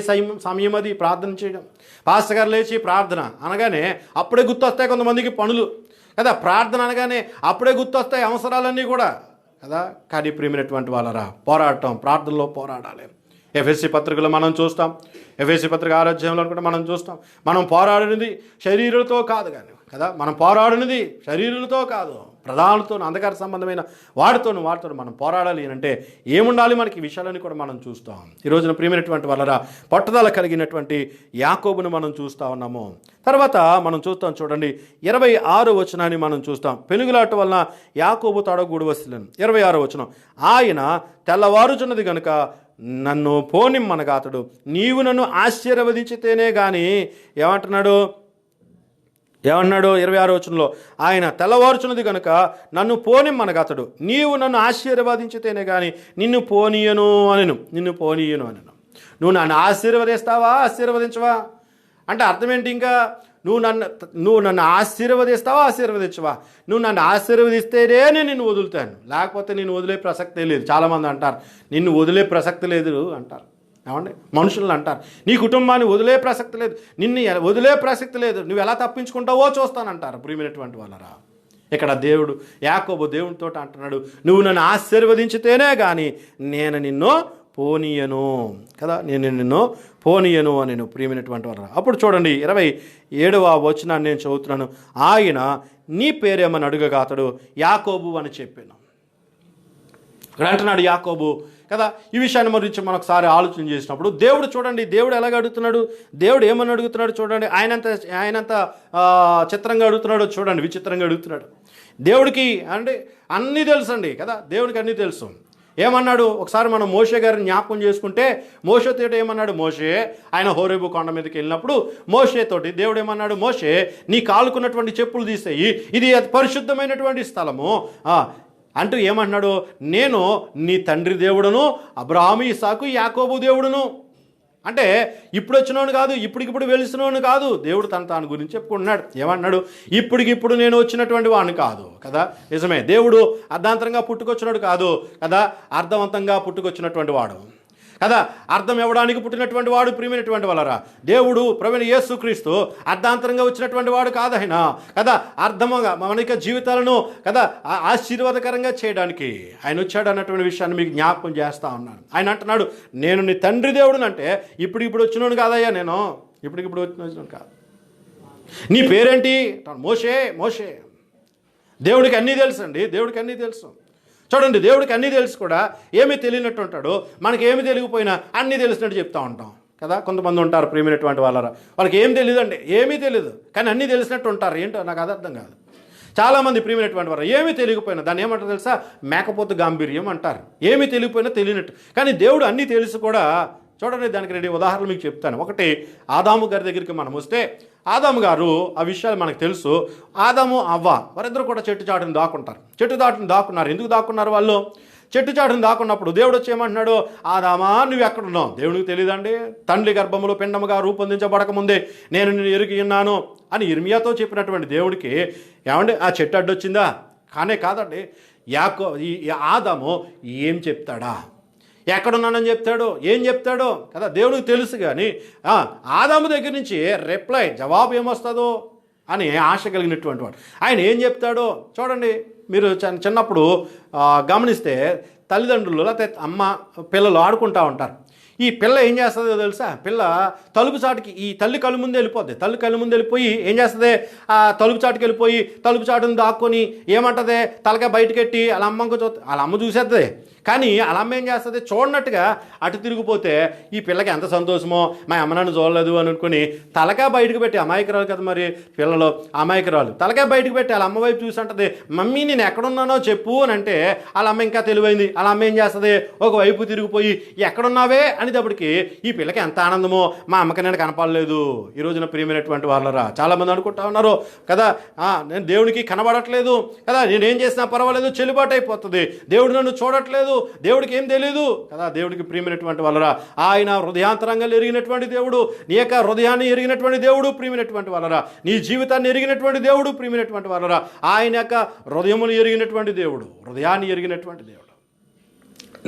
సమయం అది ప్రార్థన చేయడం. పాస్టర్ గారు లేచి ప్రార్థన అనగానే అప్పుడే గుర్తొస్తాయి కొంతమందికి పనులు కదా, ప్రార్థన అనగానే అప్పుడే గుర్తొస్తాయి అవసరాలన్నీ కూడా కదా. కానీ ప్రియమైనటువంటి వాళ్ళరా, పోరాటం, ప్రార్థనలో పోరాడాలి. ఎఫెసీ పత్రికలో మనం చూస్తాం, ఎఫెసీ పత్రిక 6వ అధ్యాయంలో కూడా మనం చూస్తాం, మనం పోరాడినది శరీరులతో కాదు కానీ కదా, మనం పోరాడినది శరీరులతో కాదు, ప్రధానులతో, అంధకార సంబంధమైన వాటితో మనం పోరాడాలి అంటే ఏముండాలి మనకి, విషయాలని కూడా మనం చూస్తాం. ఈ రోజున ప్రియమైనటువంటి వాళ్ళరా, పట్టుదల కలిగినటువంటి యాకోబును మనం చూస్తూ ఉన్నాము. తర్వాత మనం చూస్తాం చూడండి 26వ వచనాన్ని మనం చూస్తాం. పెనుగులాట వలన యాకోబు తొడగూడు వసిలెను. 26వ వచనం, ఆయన తెల్లవారుచున్నది కనుక నన్ను పోనిమ్మనగా అతడు నీవు నన్ను ఆశీర్వదించితేనే కానీ ఏమంటున్నాడు, ఏమన్నాడు 26వ వచనంలో, ఆయన తెల్లవారుచున్నది కనుక నన్ను పోనిమ్మనగా అతడు, నీవు నన్ను ఆశీర్వదించితేనే కానీ నిన్ను పోనీయను అనెను. నువ్వు నన్ను ఆశీర్వదించవా అంటే అర్థం ఏంటి? ఇంకా నువ్వు నన్ను ఆశీర్వదించవా? నువ్వు నన్ను ఆశీర్వదిస్తేనే నేను నిన్ను వదులుతాను, లేకపోతే నేను వదిలే ప్రసక్తే లేదు. చాలామంది అంటారు నిన్ను వదిలే ప్రసక్తి లేదు అంటారు. ఏమండి, మనుషులను అంటారు నీ కుటుంబాన్ని వదిలే ప్రసక్తి లేదు, నిన్ను వదిలే ప్రసక్తి లేదు, నువ్వు ఎలా తప్పించుకుంటావో చూస్తానంటారు. ప్రియమైనటువంటి వాళ్ళరా, ఇక్కడ దేవుడు యాకోబు దేవునితో అంటున్నాడు, నువ్వు నన్ను ఆశీర్వదించితేనే కానీ నేను నిన్ను పోనీయను కదా, నేను నిన్ను పోనీయను అని నేను. ప్రియమైనటువంటి వాళ్ళరా, అప్పుడు చూడండి 27వ వచనాన్ని నేను చదువుతున్నాను. ఆయన నీ పేరేమని అడుగగా అతడు యాకోబు అని చెప్పాను. ఇక్కడ అంటున్నాడు యాకోబు కదా. ఈ విషయాన్ని గురించి మనం ఒకసారి ఆలోచన చేసినప్పుడు దేవుడు చూడండి, దేవుడు ఎలాగ అడుగుతున్నాడు, దేవుడు ఏమని అడుగుతున్నాడు చూడండి. ఆయనంత చిత్రంగా అడుగుతున్నాడు చూడండి, విచిత్రంగా అడుగుతున్నాడు. దేవుడికి అంటే అన్నీ తెలుసు అండి కదా, దేవుడికి అన్నీ తెలుసు. ఏమన్నాడు ఒకసారి మనం మోషే గారిని జ్ఞాపకం చేసుకుంటే, మోషేతో ఏమన్నాడు? మోషే ఆయన హోరేబు కొండ మీదకి వెళ్ళినప్పుడు మోషేతోటి దేవుడు ఏమన్నాడు? మోషే నీ కాలుకున్నటువంటి చెప్పులు తీసేయి, ఇది పరిశుద్ధమైనటువంటి స్థలము అంటూ ఏమన్నాడు? నేను నీ తండ్రి దేవుడును, అబ్రాహాము ఇస్సాకు యాకోబు దేవుడును. అంటే ఇప్పుడు వచ్చినోను కాదు, ఇప్పటికిప్పుడు వెలిసినోను కాదు. దేవుడు తన గురించి చెప్పుకుంటున్నాడు. ఏమన్నాడు? ఇప్పటికిప్పుడు నేను వచ్చినటువంటి వాడిని కాదు కదా. నిజమే, దేవుడు అర్ధాంతరంగా పుట్టుకొచ్చినాడు కాదు కదా, అర్థవంతంగా పుట్టుకొచ్చినటువంటి వాడు కదా, అర్థం ఇవ్వడానికి పుట్టినటువంటి వాడు. ప్రియమైనటువంటి వాళ్ళరా, దేవుడు ప్రభువైన యేసుక్రీస్తు అర్ధాంతరంగా వచ్చినటువంటి వాడు కాదు ఆయన కదా, అర్థముగా మన జీవితాలను కదా ఆశీర్వాదకరంగా చేయడానికి ఆయన వచ్చాడు అన్నటువంటి విషయాన్ని మీకు జ్ఞాపకం చేస్తా ఉన్నాను. ఆయన అంటున్నాడు, నేను నీ తండ్రి దేవుడుని. అంటే ఇప్పుడు వచ్చినాను కాదయ్యా, నేను ఇప్పుడు వచ్చినాను కాదు. నీ పేరేంటి? మోషే. దేవుడికి అన్నీ తెలుసు అండి, దేవుడికి అన్నీ తెలుసు. చూడండి, దేవుడికి అన్నీ తెలుసు కూడా ఏమీ తెలియనట్టు ఉంటాడు. మనకి ఏమి తెలియకపోయినా అన్నీ తెలిసినట్టు చెప్తూ ఉంటాం కదా. కొంతమంది ఉంటారు ప్రియమైనటువంటి వాళ్ళరా, వాళ్ళకి ఏం తెలియదండి, ఏమీ తెలియదు కానీ అన్నీ తెలిసినట్టు ఉంటారు. ఏంటో నాకు అది అర్థం కాదు. చాలామంది ప్రియమైనటువంటి వారు ఏమీ తెలియకపోయినా దాన్ని ఏమంటారు తెలుసా? మేకపోతు గాంభీర్యం అంటారు. ఏమీ తెలియకపోయినా తెలియనట్టు. కానీ దేవుడు అన్నీ తెలుసు కూడా. చూడండి, దానికి 2 ఉదాహరణలు మీకు చెప్తాను. ఒకటి, ఆదాము గారి దగ్గరికి మనం వస్తే, ఆదాము గారు ఆ విషయాలు మనకు తెలుసు. ఆదాము అవ్వ వారిద్దరు కూడా చెట్టు చాటుని దాక్కున్నారు. ఎందుకు దాక్కున్నారు వాళ్ళు? చెట్టు చాటుని దాక్కున్నప్పుడు దేవుడు వచ్చి ఏమంటున్నాడు? ఆదామా నువ్వు ఎక్కడున్నావు? దేవుడికి తెలియదండి. తండ్రి గర్భములో పిండముగా రూపొందించబడకముందే నేను నిన్ను ఎరిగి ఉన్నాను అని ఇర్మియాతో చెప్పినటువంటి దేవుడికి ఏమండి ఆ చెట్టు అడ్డొచ్చిందా? కాదండి. ఆదాము ఏం చెప్తాడా? ఎక్కడున్నానని చెప్తాడు? ఏం చెప్తాడో కదా దేవుడికి తెలుసు. కానీ ఆదాము దగ్గర నుంచి జవాబు ఏమొస్తుందో అని ఆశ కలిగినటువంటి వాడు. ఆయన ఏం చెప్తాడో చూడండి. మీరు చిన్నప్పుడు గమనిస్తే తల్లిదండ్రులు లేకపోతే అమ్మ పిల్లలు ఆడుకుంటూ ఉంటారు. ఈ పిల్ల ఏం చేస్తుందో తెలుసా? పిల్ల తలుపు చాటుకి ఈ తల్లి కళ్ళు ముందు వెళ్ళిపోద్ది. తల్లి కళ్ళు ముందు వెళ్ళిపోయి ఏం చేస్తుంది? ఆ తలుపు చాటుకి వెళ్ళిపోయి తలుపు చాటుని దాక్కొని ఏమంటుంది? తలకాయ బయటకెట్టి వాళ్ళ అమ్మ చూసేస్తుంది. కానీ వాళ్ళ అమ్మ ఏం చేస్తుంది? చూడనట్టుగా అటు తిరిగిపోతే ఈ పిల్లకి ఎంత సంతోషమో, మా అమ్మ నన్ను చూడలేదు అని అనుకుని తలకాయ బయటకు పెట్టి, అమాయకురాలు కదా మరి పిల్లలు, అమాయకురాలు తలకాయ బయటకు పెట్టి వాళ్ళ అమ్మ వైపు చూసి అంటది, మమ్మీ నేను ఎక్కడున్నానో చెప్పు అని అంటే వాళ్ళ అమ్మ ఇంకా తెలివైంది. వాళ్ళ అమ్మ ఏం చేస్తుంది? ఒకవైపు తిరిగిపోయి ఎక్కడున్నావే అనేటప్పటికి ఈ పిల్లకి ఎంత ఆనందమో, మా అమ్మకి నేను కనపడలేదు. ఈ రోజున ప్రియమైనటువంటి వాళ్ళరా చాలామంది అనుకుంటా ఉన్నారు కదా, నేను దేవుడికి కనబడట్లేదు కదా, నేనేం చేసినా పర్వాలేదు, చెల్లుబాటు అయిపోతుంది, దేవుడు నన్ను చూడట్లేదు, దేవుడికి ఏం తెలియదు కదా. దేవుడికి ప్రియమైనటువంటి వాళ్ళరా, ఆయన హృదయాంతరంగాలు ఎరిగినటువంటి దేవుడు, నీ యొక్క హృదయాన్ని ఎరిగినటువంటి దేవుడు ప్రియమైనటువంటి వాళ్ళరా, నీ జీవితాన్ని ఎరిగినటువంటి దేవుడు ప్రియమైనటువంటి వాళ్ళరా, ఆయన యొక్క హృదయమును ఎరిగినటువంటి దేవుడు, హృదయాన్ని ఎరిగినటువంటి దేవుడు.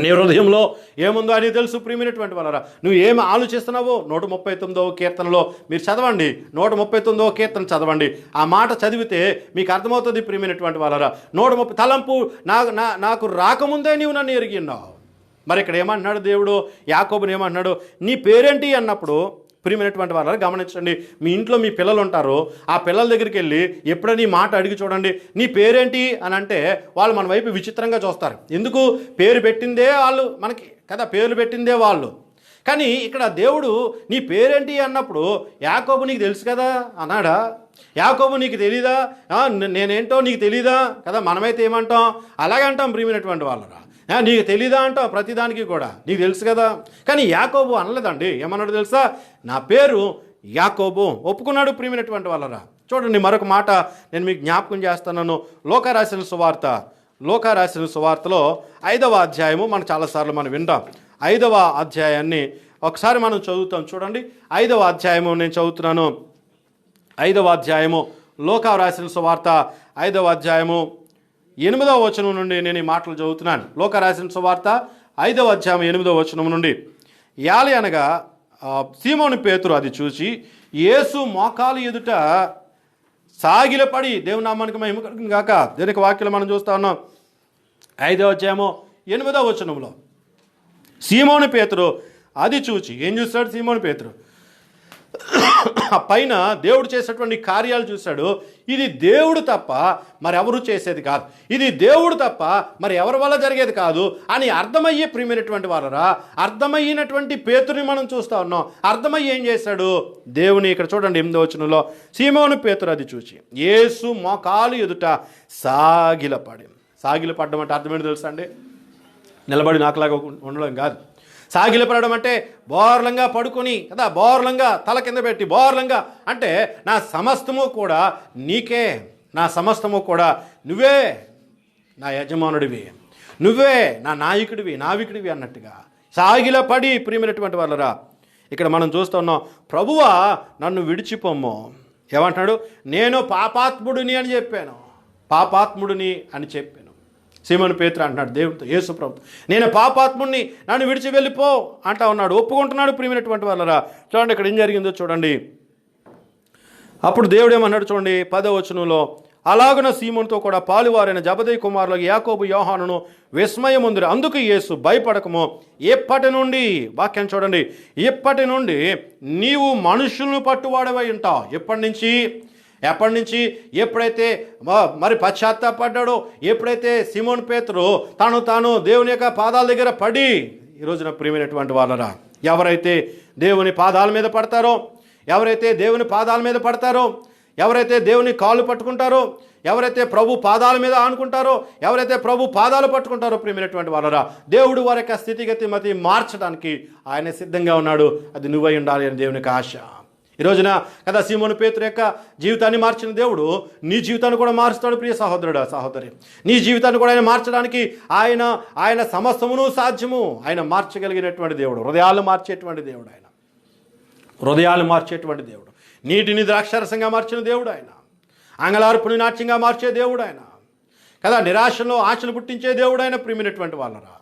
నీ హృదయంలో ఏముందో అని తెలుసు ప్రియమైనటువంటి వాళ్ళరా. నువ్వు ఏమి ఆలోచిస్తున్నావో 139వ కీర్తనలో మీరు చదవండి. 139వ కీర్తన చదవండి. ఆ మాట చదివితే మీకు అర్థమవుతుంది ప్రియమైనటువంటి వాళ్ళరా. 130 తలంపు నాకు రాకముందే నీవు నన్ను ఎరిగి ఉన్నావు. మరి ఇక్కడ ఏమంటున్నాడు దేవుడు? యాకోబుని ఏమంటున్నాడు? నీ పేరేంటి అన్నప్పుడు ప్రియమైనటువంటి వాళ్ళని గమనించండి. మీ ఇంట్లో మీ పిల్లలు ఉంటారు, ఆ పిల్లల దగ్గరికి వెళ్ళి ఎప్పుడైనా ఈ మాట అడిగి చూడండి, నీ పేరేంటి అని అంటే వాళ్ళు మన వైపు విచిత్రంగా చూస్తారు. ఎందుకు? పేరు పెట్టిందే వాళ్ళు మనకి కదా, పేర్లు పెట్టిందే వాళ్ళు. కానీ ఇక్కడ దేవుడు నీ పేరేంటి అన్నప్పుడు యాకోబు నీకు తెలుసు కదా అన్నాడా? యాకోబు నీకు తెలీదా? నేనేంటో నీకు తెలీదా కదా. మనమైతే ఏమంటాం? అలాగే అంటాం ప్రియమైనటువంటి వాళ్ళరా. నీకు తెలీదా అంటాం ప్రతిదానికి కూడా, నీకు తెలుసు కదా. కానీ యాకోబు అనలేదండి. ఏమన్నాడు తెలుసా? నా పేరు యాకోబు ఒప్పుకున్నాడు ప్రియమైనటువంటి వాళ్ళరా. చూడండి మరొక మాట నేను మీకు జ్ఞాపకం చేస్తున్నాను. లోకా రాసిన సువార్తలో 5వ అధ్యాయము మనం చాలాసార్లు మనం వింటాం. 5వ అధ్యాయాన్ని ఒకసారి మనం చదువుతాం. చూడండి 5వ అధ్యాయము నేను చదువుతున్నాను. 5వ అధ్యాయము లోకా రాసిన సువార్త 5వ అధ్యాయము 8వ వచనం నుండి నేను ఈ మాటలు చదువుతున్నాను. లోకా రాసిన సువార్త 5వ అధ్యాయం 8వ వచనం నుండి. యాలి అనగా సీమోను పేతురు అది చూసి యేసు మోకాలు ఎదుట సాగిలపడి, దేవుని నామానికి మహిమ కలుగును గాక. దీనికి వాక్యం మనం చూస్తా ఉన్నాం. 5వ అధ్యాయము 8వ వచనంలో సీమోను పేతురు అది చూచి ఏం చూస్తాడు? సీమోను పేతురు పైన దేవుడు చేసేటువంటి కార్యాలు చూశాడు. ఇది దేవుడు తప్ప మరెవరు చేసేది కాదు, ఇది దేవుడు తప్ప మరి ఎవరి వల్ల జరిగేది కాదు అని అర్థమయ్యే ప్రియమైనటువంటి వారరా, అర్థమయ్యినటువంటి పేతురుని మనం చూస్తూ ఉన్నాం. అర్థమయ్యి ఏం చేశాడు? దేవుని ఇక్కడ చూడండి 8వ వచనంలో సీమోను పేతురు అది చూచి యేసు మోకాలు ఎదుట సాగిలపడడం అంటే అర్థమేంటి తెలుసా అండి? నిలబడి నాకులాగా ఉండడం కాదు. సాగిలపడడం అంటే బోర్లంగా పడుకొని కదా, బోర్లంగా తల కింద పెట్టి బోర్లంగా అంటే నా సమస్తము కూడా నీకే, నా సమస్తము కూడా నువ్వే నా యజమానుడివి, నువ్వే నా నాయకుడివి, నావికుడివి అన్నట్టుగా సాగిలపడి ప్రియమైనటువంటి వాళ్ళరా ఇక్కడ మనం చూస్తున్నాం. ప్రభువా నన్ను విడిచిపోమ్మో. ఏమంటున్నాడు? నేను పాపాత్ముడిని అని చెప్పాను, పాపాత్ముడిని అని చెప్పాను. సీమోను పేతురు అంటున్నాడు దేవుడితో, యేసు ప్రభుతో, నేను పాపాత్ముడిని, నన్ను విడిచి వెళ్ళిపో అంటా ఉన్నాడు. ఒప్పుకుంటున్నాడు ప్రియమైనటువంటి వాళ్ళరా. చూడండి ఇక్కడ ఏం జరిగిందో చూడండి. అప్పుడు దేవుడు ఏమన్నాడు చూడండి 10వ వచనంలో, అలాగున సీమోనుతో కూడా పాలువారైన జబదయి కుమారులకు యాకోబు యోహానును విస్మయముందిరి. అందుకు యేసు భయపడకము, ఎప్పటి నుండి, వాక్యం చూడండి, ఎప్పటి నుండి నీవు మనుషులను పట్టువాడవై ఉంటావు. ఎప్పటి నుంచి ఎప్పుడైతే మరి పశ్చాత్తాపడ్డాడో, ఎప్పుడైతే సీమోను పేతురు తాను దేవుని యొక్క పాదాల దగ్గర పడి, ఈ రోజున ప్రియమైనటువంటి వాళ్ళరా ఎవరైతే దేవుని పాదాల మీద పడతారో, ఎవరైతే దేవుని పాదాల మీద పడతారో, ఎవరైతే దేవుని కాళ్ళు పట్టుకుంటారో, ఎవరైతే ప్రభు పాదాల మీద ఆనుకుంటారో, ఎవరైతే ప్రభు పాదాలు పట్టుకుంటారో ప్రియమైనటువంటి వాళ్ళరా దేవుడు వారి యొక్క స్థితిగతి మార్చడానికి ఆయన సిద్ధంగా ఉన్నాడు. అది నువ్వై ఉండాలి అని దేవునికి ఆశ. ఈ రోజున కదా సీమోను పేతురు యొక్క జీవితాన్ని మార్చిన దేవుడు నీ జీవితాన్ని కూడా మారుస్తాడు. ప్రియ సహోదరుడా, సహోదరి, నీ జీవితాన్ని కూడా ఆయన మార్చడానికి ఆయన సమస్తమును సాధ్యము. ఆయన మార్చగలిగినటువంటి దేవుడు, హృదయాలు మార్చేటువంటి దేవుడు, నీటిని ద్రాక్షరసంగా మార్చిన దేవుడు ఆయన, అంగళార్పుని నాట్యంగా మార్చే దేవుడు ఆయన కదా, నిరాశలో ఆశలు పుట్టించే దేవుడు ఆయన. ప్రియమైనటువంటి వాళ్ళరా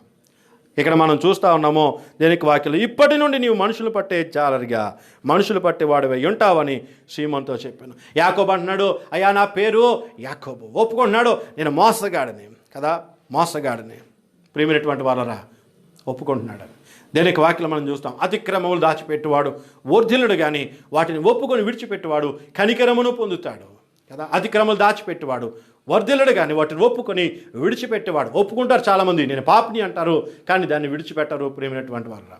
ఇక్కడ మనం చూస్తూ ఉన్నాము దేనికి వాక్యలు, ఇప్పటి నుండి నీవు మనుషులు పట్టే జాలరిగా మనుషులు పట్టే వాడివై ఉంటావని సీమోనుతో చెప్పాను. యాకోబు అంటున్నాడు, అయ్యా నా పేరు యాకోబు. ఒప్పుకుంటున్నాడు, నేను మోసగాడిని. ప్రియమైనటువంటి వాళ్ళరా ఒప్పుకుంటున్నాడు. దేనికి వాక్యలు మనం చూస్తాం, అతిక్రమములు దాచిపెట్టువాడు వర్ధిల్లుడు కానీ వాటిని ఒప్పుకొని విడిచిపెట్టువాడు కనికరమును పొందుతాడు కదా. అతిక్రమలు దాచిపెట్టువాడు వర్ధిల్లుడు కానీ వాటిని ఒప్పుకొని విడిచిపెట్టేవాడు. ఒప్పుకుంటారు చాలామంది, నేను పాపిని అంటారు కానీ దాన్ని విడిచిపెట్టారు. ప్రియమైనటువంటి వాళ్ళు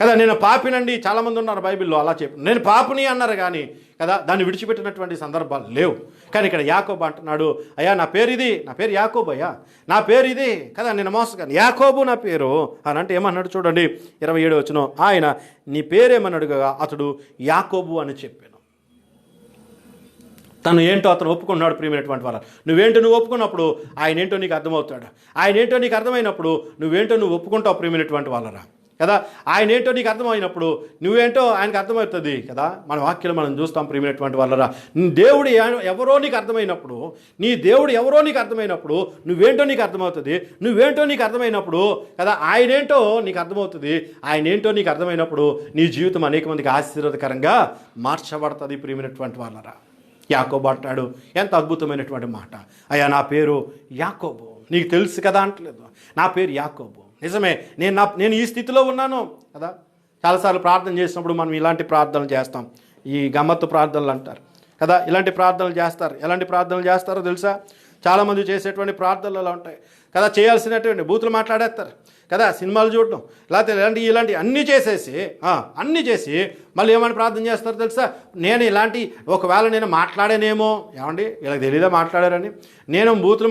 కదా, నేను పాపినండి చాలామంది ఉన్నారు బైబిల్లో అలా చెప్పి, నేను పాపిని అన్నారు కానీ కదా దాన్ని విడిచిపెట్టినటువంటి సందర్భాలు లేవు. కానీ ఇక్కడ యాకోబు అంటున్నాడు, అయ్యా నా పేరు ఇది, నా పేరు యాకోబు, అయ్యా నా పేరు ఇది కదా, నేను మోసగాను, యాకోబు నా పేరు అని అంటే ఏమన్నాడు చూడండి 27వ వచనం, ఆయన నీ పేరేమన్నాడుగా అతడు యాకోబు అని చెప్పాను. తను ఏంటో అతను ఒప్పుకున్నాడు. ప్రియమైనటువంటి వాళ్ళ నువ్వు ఒప్పుకున్నప్పుడు ఆయన ఏంటో నీకు అర్థమవుతాడు. ఆయన ఏంటో నీకు అర్థమైనప్పుడు నువ్వు ఒప్పుకుంటావు. ప్రియమైనటువంటి వాళ్ళరా కదా, ఆయన ఏంటో నీకు అర్థమైనప్పుడు నువ్వేంటో ఆయనకు అర్థమవుతుంది కదా. మన వాక్యాలు మనం చూస్తాం. ప్రియమైనటువంటి వాళ్ళరా దేవుడు ఎవరో నీకు అర్థమైనప్పుడు, నీ దేవుడు ఎవరో నీకు అర్థమైనప్పుడు నువ్వేంటో నీకు అర్థమవుతుంది. నువ్వేంటో నీకు అర్థమైనప్పుడు కదా ఆయనేంటో నీకు అర్థమవుతుంది. ఆయన ఏంటో నీకు అర్థమైనప్పుడు నీ జీవితం అనేక మందికి ఆశీర్వాదకరంగా మార్చబడుతుంది. ప్రియమైనటువంటి వాళ్ళరా యాకోబు అంటాడు, ఎంత అద్భుతమైనటువంటి మాట, అయ్యా నా పేరు యాకోబు, నీకు తెలుసు కదా అంటలేదు, నా పేరు యాకోబు. నిజమే, నేను ఈ స్థితిలో ఉన్నాను కదా. చాలాసార్లు ప్రార్థన చేసినప్పుడు మనం ఇలాంటి ప్రార్థనలు చేస్తాం, ఈ గమ్మత్తు ప్రార్థనలు అంటారు కదా. ఇలాంటి ప్రార్థనలు చేస్తారు. ఎలాంటి ప్రార్థనలు చేస్తారో తెలుసా? చాలామంది చేసేటువంటి ప్రార్థనలు అలా ఉంటాయి కదా. చేయాల్సినటువంటి బూతులు మాట్లాడేస్తారు కదా, సినిమాలు చూడటం లేకపోతే ఇలాంటి అన్నీ చేసి మళ్ళీ ఏమని ప్రార్థన చేస్తారు తెలుసా? నేను ఒకవేళ నేను మాట్లాడానేమో, ఏమండి వీళ్ళకి తెలీదా మాట్లాడారని, నేను బూతులు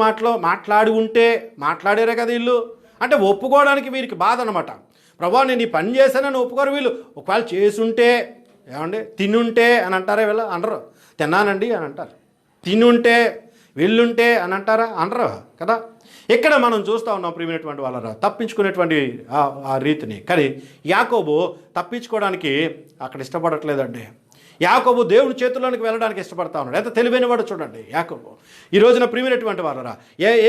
మాట్లాడారే కదా వీళ్ళు అంటే ఒప్పుకోవడానికి వీరికి బాధ అనమాట. ప్రభా నేను ఈ పని చేశానని ఒప్పుకోరు వీళ్ళు. ఒకవేళ చేసుంటే, ఏమండి తినుంటే అని అంటారే వీళ్ళు, అనరు, తిన్నానండి అని అంటారు. తినుంటే వెళ్ళుంటే అని అంటారా? అనరు కదా. ఇక్కడ మనం చూస్తూ ఉన్నాం ప్రియమైనటువంటి వాళ్ళరా తప్పించుకునేటువంటి ఆ రీతిని. కానీ యాకోబు తప్పించుకోవడానికి అక్కడ ఇష్టపడట్లేదండి. యాకోబు దేవుని చేతుల్లోనికి వెళ్ళడానికి ఇష్టపడతా ఉన్నాడు. ఎంత తెలివైన వాడు చూడండి యాకోబు. ఈ రోజున ప్రియమైనటువంటి వాళ్ళరా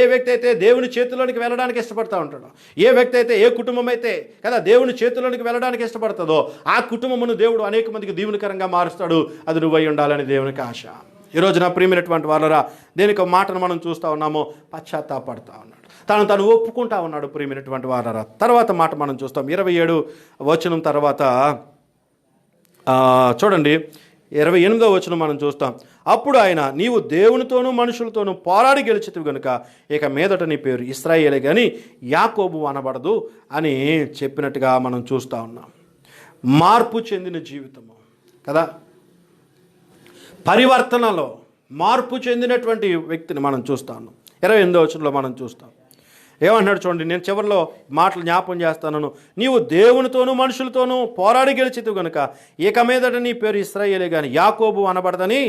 ఏ వ్యక్తి అయితే దేవుని చేతుల్లోనికి వెళ్ళడానికి ఇష్టపడతా ఉంటాడో, ఏ వ్యక్తి అయితే, ఏ కుటుంబం అయితే కదా దేవుని చేతుల్లోనికి వెళ్ళడానికి ఇష్టపడుతుందో ఆ కుటుంబమును దేవుడు అనేక మందికి దీవెనకరంగా మారుస్తాడు. అది నువ్వై ఉండాలని దేవునికి ఆశ. ఈ రోజున ప్రియమైనటువంటి వాళ్ళరా దేనికి మాటను మనం చూస్తూ ఉన్నామో పశ్చాత్తాపడతా ఉన్నాడు, తను ఒప్పుకుంటా ఉన్నాడు ప్రియమైనటువంటి వాళ్ళరా. తర్వాత మాట మనం చూస్తాం 27 వచనం తర్వాత చూడండి 28వ వచనం మనం చూస్తాం. అప్పుడు ఆయన, నీవు దేవునితోనూ మనుషులతోనూ పోరాడి గెలిచితివి గనుక ఇక మీదట నీ పేరు ఇశ్రాయేలే కానీ యాకోబు అనబడదు అని చెప్పినట్టుగా మనం చూస్తూ ఉన్నాం. మార్పు చెందిన జీవితము కదా, పరివర్తనలో మార్పు చెందినటువంటి వ్యక్తిని మనం చూస్తా ఉన్నాం. 28వ వచనంలో మనం చూస్తాం. ఏమంటున్నాడు చూడండి, నేను చివరిలో మాటలు జ్ఞాపకం చేస్తాను. నీవు దేవునితోనూ మనుషులతోనూ పోరాడి గెలిచితివి గనుక ఇక మీదట నీ పేరు ఇశ్రాయేలే కానీ యాకోబు అనబడదని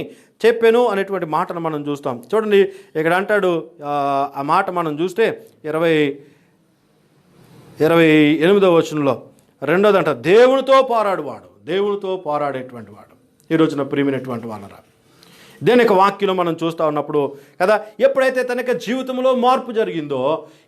చెప్పాను అనేటువంటి మాటను మనం చూస్తాం. చూడండి ఇక్కడ అంటాడు, ఆ మాట మనం చూస్తే 28వ వచనంలో రెండోది అంట, దేవునితో పోరాడువాడు, దేవునితో పోరాడేటువంటి వాడు. ఈ రోజున ప్రియమైనటువంటి వాళ్ళరా దేని యొక్క వాక్యంలో మనం చూస్తూ ఉన్నప్పుడు కదా, ఎప్పుడైతే తన యొక్క జీవితంలో మార్పు జరిగిందో,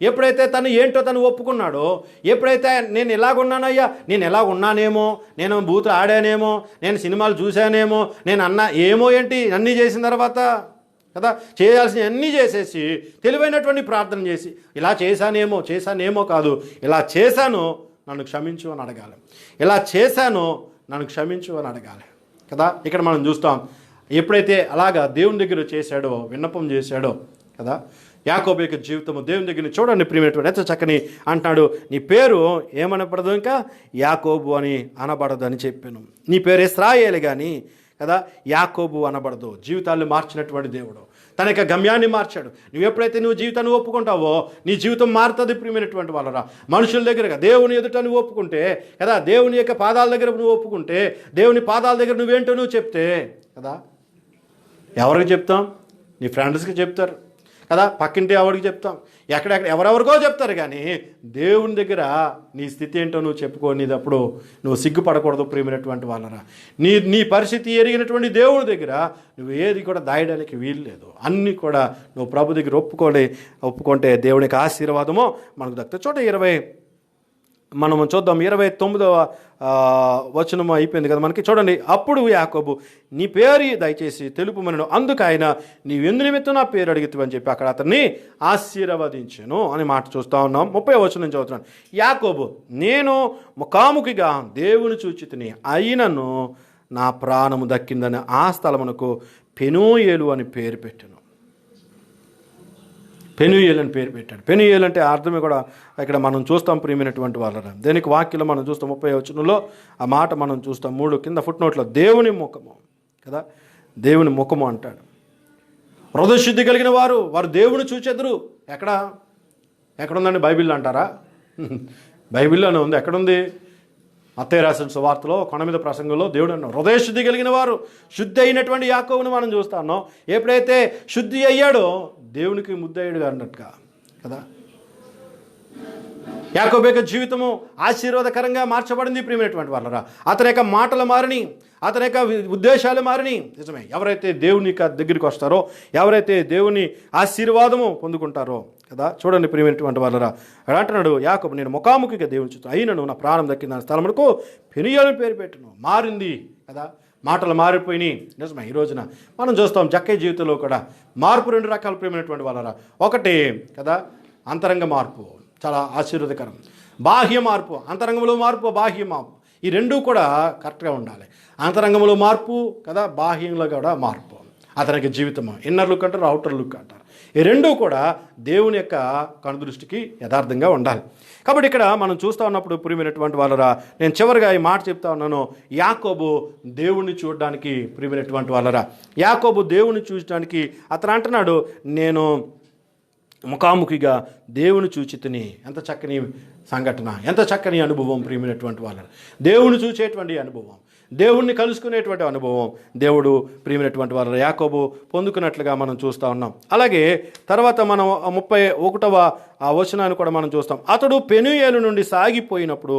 ఎప్పుడైతే తను ఏంటో తను ఒప్పుకున్నాడో, ఎప్పుడైతే నేను ఎలాగున్నానయ్యా, నేను ఎలాగున్నానేమో, నేను బూతులు ఆడానేమో, నేను సినిమాలు చూశానేమో, నేను ఏమో ఏంటి అన్నీ చేసిన తర్వాత కదా చేయాల్సిన అన్నీ చేసేసి తెలివైనటువంటి ప్రార్థన చేసి ఇలా చేశానేమో కాదు, ఇలా చేశాను నన్ను క్షమించు అని అడగాలి, ఇలా చేశాను నన్ను క్షమించు అని అడగాలి కదా. ఇక్కడ మనం చూస్తాం ఎప్పుడైతే అలాగా దేవుని దగ్గర చేశాడో, విన్నపం చేశాడో కదా, యాకోబు యొక్క జీవితము దేవుని దగ్గర చూడండి ప్రియమైనటువంటి ఎంత చక్కని అంటున్నాడు, నీ పేరు ఏమనబడదు ఇంకా యాకోబు అని అనబడదు అని చెప్పాను, నీ పేరు ఇశ్రాయేలు కానీ కదా యాకోబు అనబడదు. జీవితాన్ని మార్చినటువంటి దేవుడు తన యొక్క గమ్యాన్ని మార్చాడు. నువ్వు ఎప్పుడైతే నువ్వు జీవితాన్ని ఒప్పుకుంటావో నీ జీవితం మారుతుంది ప్రియమైనటువంటి వాళ్ళరా. మనుషుల దగ్గరగా దేవుని ఎదుట నువ్వు ఒప్పుకుంటే కదా, దేవుని యొక్క పాదాల దగ్గర నువ్వు ఒప్పుకుంటే, దేవుని పాదాల దగ్గర నువ్వేంటో నువ్వు చెప్తే కదా, ఎవరికి చెప్తాం? నీ ఫ్రెండ్స్కి చెప్తారు కదా, పక్కింటి ఎవరికి చెప్తాం, ఎక్కడెక్కడ ఎవరెవరికో చెప్తారు. కానీ దేవుని దగ్గర నీ స్థితి ఏంటో నువ్వు చెప్పుకోనిదప్పుడు నువ్వు సిగ్గుపడకూడదు ప్రియమైనటువంటి వాళ్ళరా. నీ పరిస్థితి ఎరిగినటువంటి దేవుని దగ్గర నువ్వు ఏది కూడా దాయడానికి వీలు లేదు. అన్నీ కూడా నువ్వు ప్రభు దగ్గర ఒప్పుకుంటే దేవునికి ఆశీర్వాదమో మనకు దక్కుతుంది. చోట మనం చూద్దాం 29వ వచనం అయిపోయింది కదా మనకి. చూడండి, అప్పుడు యాకోబు నీ పేరు దయచేసి తెలుపుమనను, అందుకు ఆయన నీవు ఎందు నిమిత్తం నా పేరు అడిగితివని చెప్పి అక్కడ అతన్ని ఆశీర్వదించెను అని మాట చూస్తూ ఉన్నాం. 30వ వచనం చదువుతున్నాను. యాకోబు, నేను ముఖాముఖిగా దేవుని చూచితిని, అయినను నా ప్రాణము దక్కిందని ఆ స్థలమునకు పెనూయేలు అని పేరు పెట్టాను. పెనూయేలు అని పేరు పెట్టాడు. పెనూయేలు అంటే అర్థమే కూడా ఇక్కడ మనం చూస్తాం ప్రియమైనటువంటి వాళ్ళరా. దేనికి వాక్యంలో మనం చూస్తాం 30వ వచనంలో ఆ మాట మనం చూస్తాం. 3 కింద ఫుట్నోట్లో దేవుని ముఖము కదా, దేవుని ముఖము అంటాడు. హృదయశుద్ధి కలిగిన వారు దేవుని చూచెదరు. ఎక్కడుందండి? బైబిల్లో అంటారా? బైబిల్లోనే ఉంది. ఎక్కడుంది? మత్తయి రాసిన సువార్తలో కొండ మీద ప్రసంగంలో దేవుడు అన్నాడు, హృదయశుద్ధి కలిగిన వారు. శుద్ధి అయినటువంటి యాకోబుని మనం చూస్తా ఉన్నాం. ఎప్పుడైతే శుద్ధి అయ్యాడో దేవునికి ముద్దయ్యాడు అన్నట్టుగా కదా, యాకోబు యొక్క జీవితము ఆశీర్వాదకరంగా మార్చబడింది ప్రియమైనటువంటి వాళ్ళరా. అతని యొక్క మాటలు మారిని, అతని యొక్క ఉద్దేశాలు మారిని. నిజమే, ఎవరైతే దేవుని దగ్గరికి వస్తారో, ఎవరైతే దేవుని ఆశీర్వాదము పొందుకుంటారో కదా. చూడండి ప్రియమైనటువంటి వాళ్ళరా, అక్కడ అంటున్నాడు యాకోబు, నేను ముఖాముఖిగా దేవుని చూస్తాను, అయినను నా ప్రాణం దక్కిన స్థలమునకు పెనూయేలు పేరు పెట్టను. మారింది కదా, మాటలు మారిపోయినాయి. నిజమే, ఈ రోజున మనం చూస్తాం జక్కయ్య జీవితంలో కూడా మార్పు 2 రకాల ప్రియమైనటువంటి వాళ్ళరా. ఒకటి కదా అంతరంగ మార్పు, చాలా ఆశీర్వాదకరం. బాహ్య మార్పు, అంతరంగంలో మార్పు, బాహ్య మార్పు, ఈ రెండూ కూడా కరెక్ట్గా ఉండాలి. అంతరంగంలో మార్పు కదా, బాహ్యంలో కూడా మార్పు. అతనికి జీవితం ఇన్నర్ లుక్ అంటారు, అవుటర్ లుక్ అంటారు. ఈ రెండూ కూడా దేవుని యొక్క కనుదృష్టికి యథార్థంగా ఉండాలి. కాబట్టి ఇక్కడ మనం చూస్తూ ఉన్నప్పుడు ప్రియమైనటువంటి వాళ్ళరా, నేను చివరిగా ఈ మాట చెప్తా ఉన్నాను. యాకోబు దేవుణ్ణి చూడడానికి ప్రియమైనటువంటి వాళ్ళరా, యాకోబు దేవుణ్ణి చూడడానికి అతను అంటున్నాడు, నేను ముఖాముఖిగా దేవుని చూచితిని. ఎంత చక్కని సంఘటన, ఎంత చక్కని అనుభవం ప్రియమైనటువంటి వాళ్ళ. దేవుని చూచేటువంటి అనుభవం, దేవుణ్ణి కలుసుకునేటువంటి అనుభవం దేవుడు ప్రియమైనటువంటి వారు యాకోబు పొందుకున్నట్లుగా మనం చూస్తూ ఉన్నాం. అలాగే తర్వాత మనం 31వ వచనాన్ని కూడా మనం చూస్తాం. అతడు పెనూయేలు నుండి సాగిపోయినప్పుడు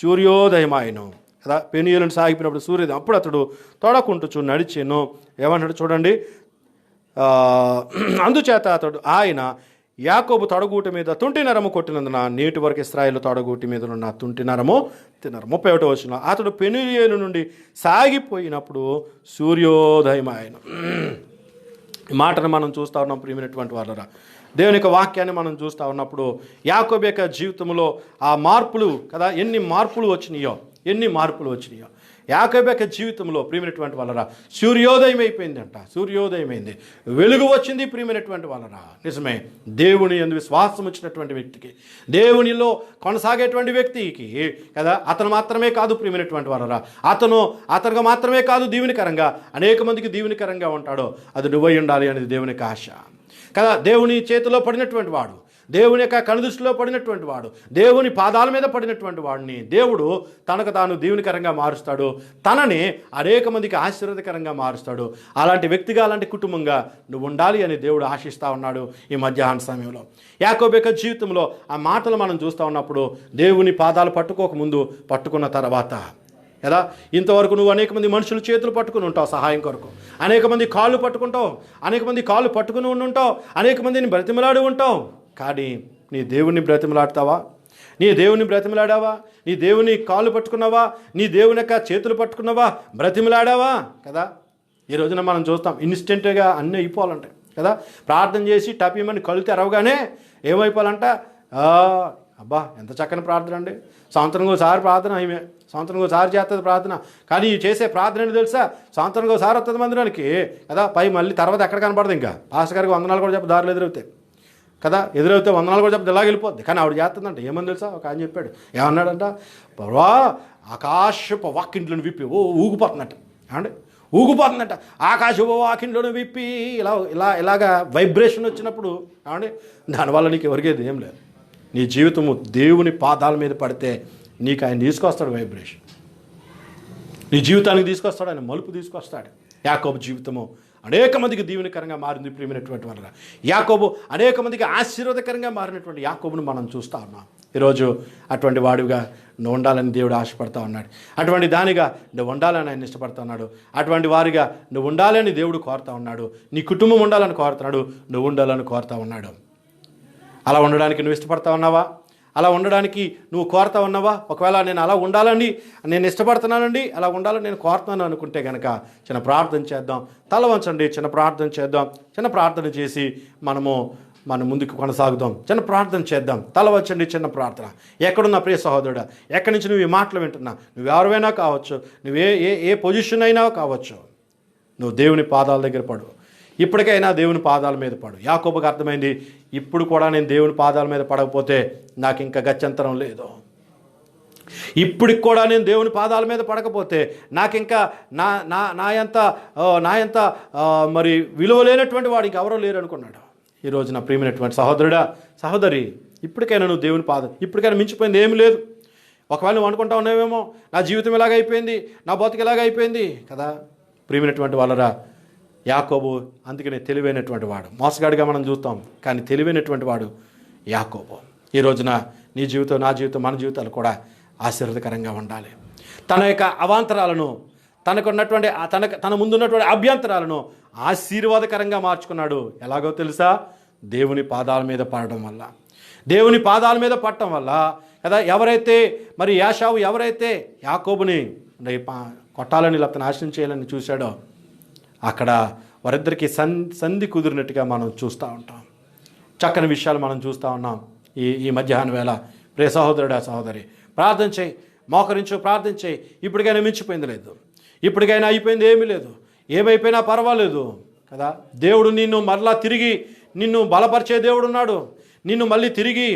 సూర్యోదయమాయను కదా, పెనూయేలు నుండి సాగిపోయినప్పుడు సూర్యోదయం, అప్పుడు అతడు తొడకుంటూ నడిచెను. ఏమన్నాడు చూడండి, అందుచేత ఆయన యాకోబు తొడగూటి మీద తుంటి నరము కొట్టినందున నేటి వరకు ఇశ్రాయేలు తొడగూటి మీద ఉన్న తుంటి నరము తిన్నారు. 31వ వచనం, అతడు పెనూయేలు నుండి సాగిపోయినప్పుడు సూర్యోదయమాయన. ఈ మాటను మనం చూస్తూ ఉన్నాం ప్రియమైనటువంటి వాళ్ళరా. దేవుని యొక్క వాక్యాన్ని మనం చూస్తూ ఉన్నప్పుడు యాకోబు యొక్క జీవితంలో ఆ మార్పులు కదా, ఎన్ని మార్పులు వచ్చినాయో యాకోబు యొక్క జీవితంలో ప్రియమైనటువంటి వాళ్ళరా. సూర్యోదయం అయిపోయిందంట, సూర్యోదయమైంది, వెలుగు వచ్చింది ప్రియమైనటువంటి వాళ్ళరా. నిజమే, దేవుని యందు విశ్వాసం వచ్చినటువంటి వ్యక్తికి, దేవునిలో కొనసాగేటువంటి వ్యక్తికి కదా, అతను మాత్రమే కాదు ప్రియమైనటువంటి వాళ్ళరా, అతనుగా మాత్రమే కాదు దీవెనకరంగా అనేక మందికి దీవెనకరంగా ఉంటాడో అది నువ్వై ఉండాలి అనేది దేవునికి ఆశ కదా. దేవుని చేతిలో పడినటువంటి వాడు, దేవుని యొక్క కనుదృష్టిలో పడినటువంటి వాడు, దేవుని పాదాల మీద పడినటువంటి వాడిని దేవుడు తనకు తాను దీవెనకరంగా మారుస్తాడు, తనని అనేక మందికి ఆశీర్వాదకరంగా మారుస్తాడు. అలాంటి వ్యక్తిగా, అలాంటి కుటుంబంగా నువ్వు ఉండాలి అని దేవుడు ఆశిస్తూ ఉన్నాడు ఈ మధ్యాహ్న సమయంలో. యాకోబు యొక్క జీవితంలో ఆ మాటలు మనం చూస్తూ ఉన్నప్పుడు దేవుని పాదాలు పట్టుకోకముందు, పట్టుకున్న తర్వాత కదా, ఇంతవరకు నువ్వు అనేక మంది మనుషుల చేతులు పట్టుకుని ఉంటావు సహాయం కొరకు, అనేక మంది కాళ్ళు పట్టుకుంటావు, అనేక మంది కాళ్ళు పట్టుకుని ఉంటావు, అనేక మందిని బ్రతిమలాడి ఉంటావు. కానీ నీ దేవుణ్ణి బ్రతిమలాడతావా? నీ దేవుని బ్రతిమలాడావా? నీ దేవుని కాళ్ళు పట్టుకున్నావా? నీ దేవుని యొక్క చేతులు పట్టుకున్నావా? బ్రతిమలాడావా? కదా, ఈ రోజున మనం చూస్తాం ఇన్స్టెంట్గా అన్నీ అయిపోవాలంటే కదా, ప్రార్థన చేసి టపీమని కళ్ళు తెరవగానే ఏమైపోవాలంట, అబ్బా ఎంత చక్కని ప్రార్థన అండి, సంవత్సరంగా ఒకసారి ప్రార్థన, ఈమె సంవత్సరంగా ఒకసారి చేస్తుంది ప్రార్థన. కానీ ఈ చేసే ప్రార్థన ఏంటి తెలుసా, సంవత్సరంగా ఒకసారి వస్తుంది మందిరానికి కదా, పై మళ్ళీ తర్వాత ఎక్కడ కనపడదు. ఇంకా పాస్టర్ గారికి వందనాలు కూడా చెప్పి దారులు ఎదురవుతాయి కదా, ఎదురవుతే వందనాలు కూడా చెప్పి ఇలాగ వెళ్ళిపోద్ది. కానీ ఆవిడ చేస్తుందంట, ఏమని తెలుసా, ఒక ఆయన చెప్పాడు, ఏమన్నాడంట, పర్వా ఆకాశపు వాకింట్లను విప్పి ఊగిపోతుందంట, ఏమండి ఊగిపోతుందంట, ఆకాశపు వాకింట్లను విప్పి ఇలాగా వైబ్రేషన్ వచ్చినప్పుడు ఏమండి, దానివల్ల నీకు ఎవరికేది ఏం లేదు. నీ జీవితము దేవుని పాదాల మీద పడితే నీకు ఆయన తీసుకొస్తాడు వైబ్రేషన్, నీ జీవితానికి తీసుకొస్తాడు ఆయన, మలుపు తీసుకొస్తాడు. యాకోబు జీవితము అనేక మందికి దీవెనకరంగా మారింది ప్రియమైనటువంటి వల్ల. యాకోబు అనేక మందికి ఆశీర్వాదకరంగా మారినటువంటి యాకోబును మనం చూస్తూ ఉన్నాం. ఈరోజు అటువంటి వాడిగా నువ్వు ఉండాలని దేవుడు ఆశపడతా ఉన్నాడు, అటువంటి దానిగా నువ్వు ఉండాలని ఆయన ఇష్టపడతా ఉన్నాడు, అటువంటి వారిగా నువ్వు ఉండాలని దేవుడు కోరుతా ఉన్నాడు. నీ కుటుంబం ఉండాలని కోరుతున్నాడు, నువ్వు ఉండాలని కోరుతా ఉన్నాడు. అలా ఉండడానికి నువ్వు ఇష్టపడతా ఉన్నావా? అలా ఉండడానికి నువ్వు కోరుతా ఉన్నావా? ఒకవేళ నేను అలా ఉండాలండి, నేను ఇష్టపడుతున్నానండి, అలా ఉండాలని నేను కోరుతున్నాను అనుకుంటే కనుక చిన్న ప్రార్థన చేద్దాం. తల వంచండి, చిన్న ప్రార్థన చేద్దాం. చిన్న ప్రార్థన చేసి మనం ముందుకు కొనసాగుదాం. చిన్న ప్రార్థన చేద్దాం. తల వంచండి, చిన్న ప్రార్థన. ఎక్కడున్నా ప్రియ సహోదరుడా, ఎక్కడి నుంచి నువ్వు ఈ మాటలు వింటున్నా, నువ్వు ఎవరైనా కావచ్చు, నువ్వు ఏ పొజిషన్ అయినా కావచ్చు, నువ్వు దేవుని పాదాల దగ్గర పడు. ఇప్పటికైనా దేవుని పాదాల మీద పడు. యాకోబుకు అర్థమైంది, ఇప్పుడు కూడా నేను దేవుని పాదాల మీద పడకపోతే నాకు ఇంకా గత్యంతరం లేదు, ఇప్పటికి కూడా నేను దేవుని పాదాల మీద పడకపోతే నాకు ఇంకా నా ఎంత మరి విలువ లేనటువంటి వాడు ఇంకెవరో లేరు అనుకున్నాడు. ఈ రోజు నా ప్రియమైనటువంటి సహోదరుడా, సహోదరి, ఇప్పటికైనా నువ్వు దేవుని పాదం, ఇప్పటికైనా మించిపోయింది ఏమి లేదు. ఒకవేళ నువ్వు అనుకుంటా ఉన్నావేమో, నా జీవితం ఇలాగైపోయింది, నా బతుకు ఇలాగైపోయింది కదా. ప్రియమైనటువంటి వాళ్ళరా, యాకోబు అందుకనే తెలివైనటువంటి వాడు, మోసగాడిగా మనం చూస్తాం, కానీ తెలివైనటువంటి వాడు యాకోబు. ఈ రోజున నీ జీవితం, నా జీవితం, మన జీవితాలు కూడా ఆశీర్వాదకరంగా ఉండాలి. తన యొక్క అవాంతరాలను, తన ముందున్నటువంటి అభ్యంతరాలను ఆశీర్వాదకరంగా మార్చుకున్నాడు. ఎలాగో తెలుసా? దేవుని పాదాల మీద పడడం వల్ల, దేవుని పాదాల మీద పడటం వల్ల కదా. ఎవరైతే మరి యాషావు ఎవరైతే యాకోబుని కొట్టాలని లేకపోతే నాశనం చేయాలని చూశాడో, అక్కడ వారిద్దరికి సంధి కుదిరినట్టుగా మనం చూస్తూ ఉంటాం. చక్కని విషయాలు మనం చూస్తూ ఉన్నాం ఈ మధ్యాహ్నం వేళ. ప్రియ సహోదరుడా, సహోదరి, ప్రార్థన చేయి, మోకరించు, ప్రార్థన చేయి. ఇప్పటికైనా మించిపోయింది లేదు, ఇప్పటికైనా అయిపోయింది ఏమీ లేదు, ఏమైపోయినా పర్వాలేదు కదా. దేవుడు నిన్ను మరలా తిరిగి నిన్ను బలపరిచే దేవుడు ఉన్నాడు. నిన్ను మళ్ళీ తిరిగి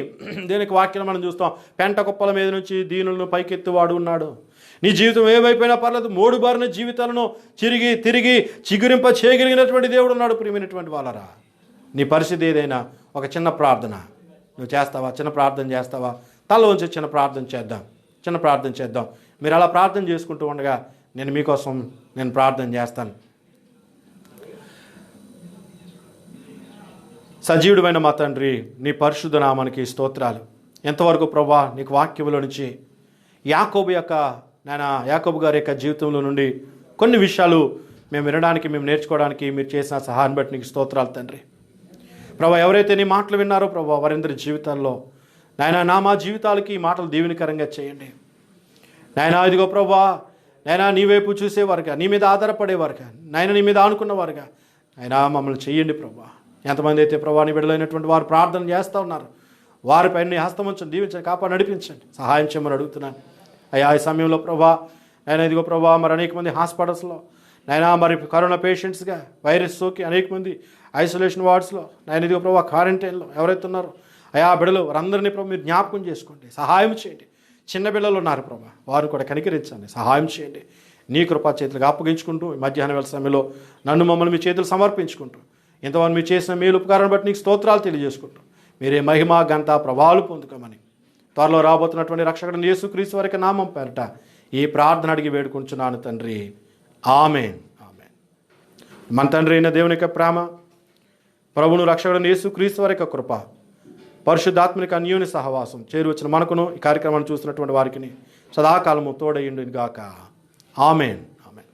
దేనికి వాక్యం మనం చూస్తాం, పెంట కుప్పల మీద నుంచి దీనులను పైకెత్తువాడు ఉన్నాడు. నీ జీవితం ఏమైపోయినా పర్లేదు, మోడుబారిన జీవితాలను తిరిగి చిగురింప చేయగలిగినటువంటి దేవుడు ఉన్నాడు. ప్రియమైనటువంటి వాళ్ళరా, నీ పరిస్థితి ఏదైనా ఒక చిన్న ప్రార్థన నువ్వు చేస్తావా? చిన్న ప్రార్థన చేస్తావా? తల ఉంచి చిన్న ప్రార్థన చేద్దాం. మీరు అలా ప్రార్థన చేసుకుంటూ ఉండగా నేను మీకోసం నేను ప్రార్థన చేస్తాను. సజీవుడమైన మా తండ్రి, నీ పరిశుద్ధ నామానికి స్తోత్రాలు. ఎంతవరకు ప్రభా నీకు వాక్యంలో నుంచి యాకోబు గారి యొక్క జీవితంలో నుండి కొన్ని విషయాలు మేము వినడానికి, మేము నేర్చుకోవడానికి మీరు చేసిన సహాయాన్ని బట్టి నీకు స్తోత్రాలు తండ్రి. ప్రభా, ఎవరైతే నీ మాటలు విన్నారో ప్రభా, వారందరి జీవితాల్లో నాయనా మా జీవితాలకి ఈ మాటలు దీవెనకరంగా చేయండి నాయనా. ఇదిగో ప్రభా, నాయనా నీ వైపు చూసేవారుగా, నీ మీద ఆధారపడేవారుగా, నాయన నీ మీద ఆనుకున్నవారుగా నాయనా మమ్మల్ని చెయ్యండి ప్రభా. ఎంతమంది అయితే ప్రభా నీ బిడ్డలైనటువంటి వారు ప్రార్థన చేస్తూ ఉన్నారు, వారిపైన నీ హస్తం ఉంచండి, దీవించండి, కాపాడి నడిపించండి, సహాయం చేయమని అడుగుతున్నాను అయ్యా. ఈ సమయంలో ప్రభా నాయన ఇదిగో ప్రభా, మరి అనేక మంది హాస్పిటల్స్లో నాయనా, మరి కరోనా పేషెంట్స్గా వైరస్ సోకి అనేక మంది ఐసోలేషన్ వార్డ్స్లో నాయన ఇదిగో ప్రభా, క్వారంటైన్లో ఎవరైతే ఉన్నారో అయా బిడ్డలు వారందరినీ ప్రభు మీరు జ్ఞాపకం చేసుకోండి, సహాయం చేయండి. చిన్న పిల్లలు ఉన్నారు ప్రభా, వారు కూడా కనికరించండి, సహాయం చేయండి. నీ కృపా చేతులకు అప్పగించుకుంటూ మధ్యాహ్న వేళ సమయంలో నన్ను మమ్మల్ని మీ చేతులు సమర్పించుకుంటూ ఇంతవరకు మీరు చేసిన మేలు ఉపకారం బట్టి నీకు స్తోత్రాలు తెలియజేసుకుంటూ మీరే మహిమ ఘనత ప్రభావాలు పొందుకోమని త్వరలో రాబోతున్నటువంటి రక్షకుడు యేసుక్రీస్తు వారి నామం పేరట ఈ ప్రార్థన అడిగి వేడుకుంటున్నాను తండ్రి. ఆమేన్. ఆమేన్. మన తండ్రి అయిన దేవుని యొక్క ప్రేమ, ప్రభువును రక్షకుడు యేసుక్రీస్తు వారి యొక్క కృప, పరిశుద్ధాత్మనిక అన్యోన్య సహవాసం చేరువచ్చిన మనకును ఈ కార్యక్రమాన్ని చూస్తున్నటువంటి వారికి సదాకాలము తోడయుండును గాక. ఆమేన్. ఆమేన్.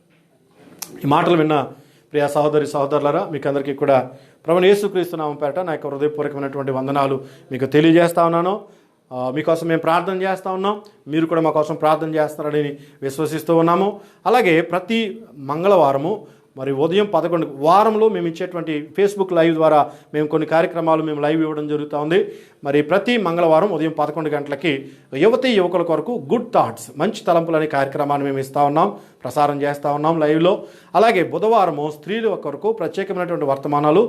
ఈ మాటలు విన్న ప్రియ సహోదరులారా, మీకు అందరికీ కూడా ప్రభువు యేసుక్రీస్తు నామం పేరట నా యొక్క హృదయపూర్వకమైనటువంటి వందనాలు మీకు తెలియజేస్తా ఉన్నాను. మీకోసం మేము ప్రార్థన చేస్తూ ఉన్నాం, మీరు కూడా మా కోసం ప్రార్థన చేస్తారని విశ్వసిస్తూ ఉన్నాము. అలాగే ప్రతి మంగళవారము మరి ఉదయం 11 వారంలో మేము ఇచ్చేటువంటి ఫేస్బుక్ లైవ్ ద్వారా మేము కొన్ని కార్యక్రమాలు మేము లైవ్ ఇవ్వడం జరుగుతూ ఉంది. మరి ప్రతి మంగళవారం ఉదయం 11 గంటలకి యువతీ యువకుల కొరకు గుడ్ థాట్స్, మంచి తలంపులు అనే కార్యక్రమాన్ని మేము ఇస్తూ ఉన్నాం, ప్రసారం చేస్తూ ఉన్నాం లైవ్లో. అలాగే బుధవారము స్త్రీల కొరకు ప్రత్యేకమైనటువంటి వర్తమానాలు,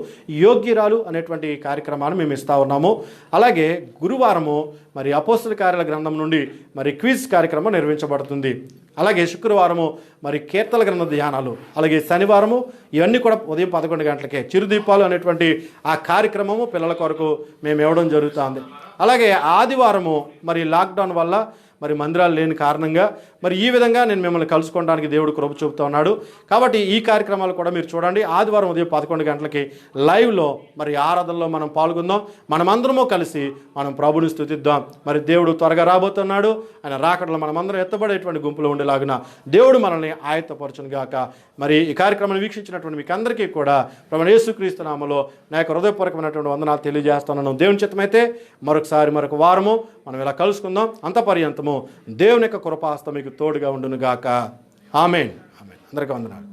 యోగ్యరాలు అనేటువంటి కార్యక్రమాన్ని మేము ఇస్తూ ఉన్నాము. అలాగే గురువారము మరి అపోస్తల కార్యాల గ్రంథం నుండి మరి క్విజ్ కార్యక్రమం నిర్వహించబడుతుంది. అలాగే శుక్రవారము మరి కీర్తన గ్రంథ ధ్యానాలు, అలాగే శనివారము ఇవన్నీ కూడా ఉదయం 11 గంటలకే చిరుదీపాలు అనేటువంటి ఆ కార్యక్రమము పిల్లల కొరకు మేము ఇవ్వడం జరుగుతుంది. అలాగే ఆదివారము మరి లాక్డౌన్ వల్ల మరి మందిరాలు లేని కారణంగా మరి ఈ విధంగా నేను మిమ్మల్ని కలుసుకోవడానికి దేవుడు కృప చూపుతూ ఉన్నాడు. కాబట్టి ఈ కార్యక్రమాలు కూడా మీరు చూడండి. ఆదివారం ఉదయం 11 గంటలకి లైవ్లో మరి ఆరాధనలో మనం పాల్గొందాం, మనమందరము కలిసి మనం ప్రభుని స్తుతిద్దాం. మరి దేవుడు త్వరగా రాబోతున్నాడు, ఆయన రాకడలో మనమందరం ఎత్తబడేటువంటి గుంపులో ఉండేలాగున దేవుడు మనల్ని ఆయత్తపరచును గాక. మరి ఈ కార్యక్రమాన్ని వీక్షించినటువంటి మీకు అందరికీ కూడా ప్రభువైన యేసుక్రీస్తు నామములో నా యొక్క హృదయపూర్వకమైనటువంటి వందనాలు తెలియజేస్తున్నాను. దేవుని చిత్తమైతే మరొక వారము మనం ఇలా కలుసుకుందాం. అంతపర్యంతము దేవుని యొక్క కృపాస్తం మీకు తోడుగా ఉండును గాక. ఆమేన్. ఆమేన్. అందరికీ వందనాలు.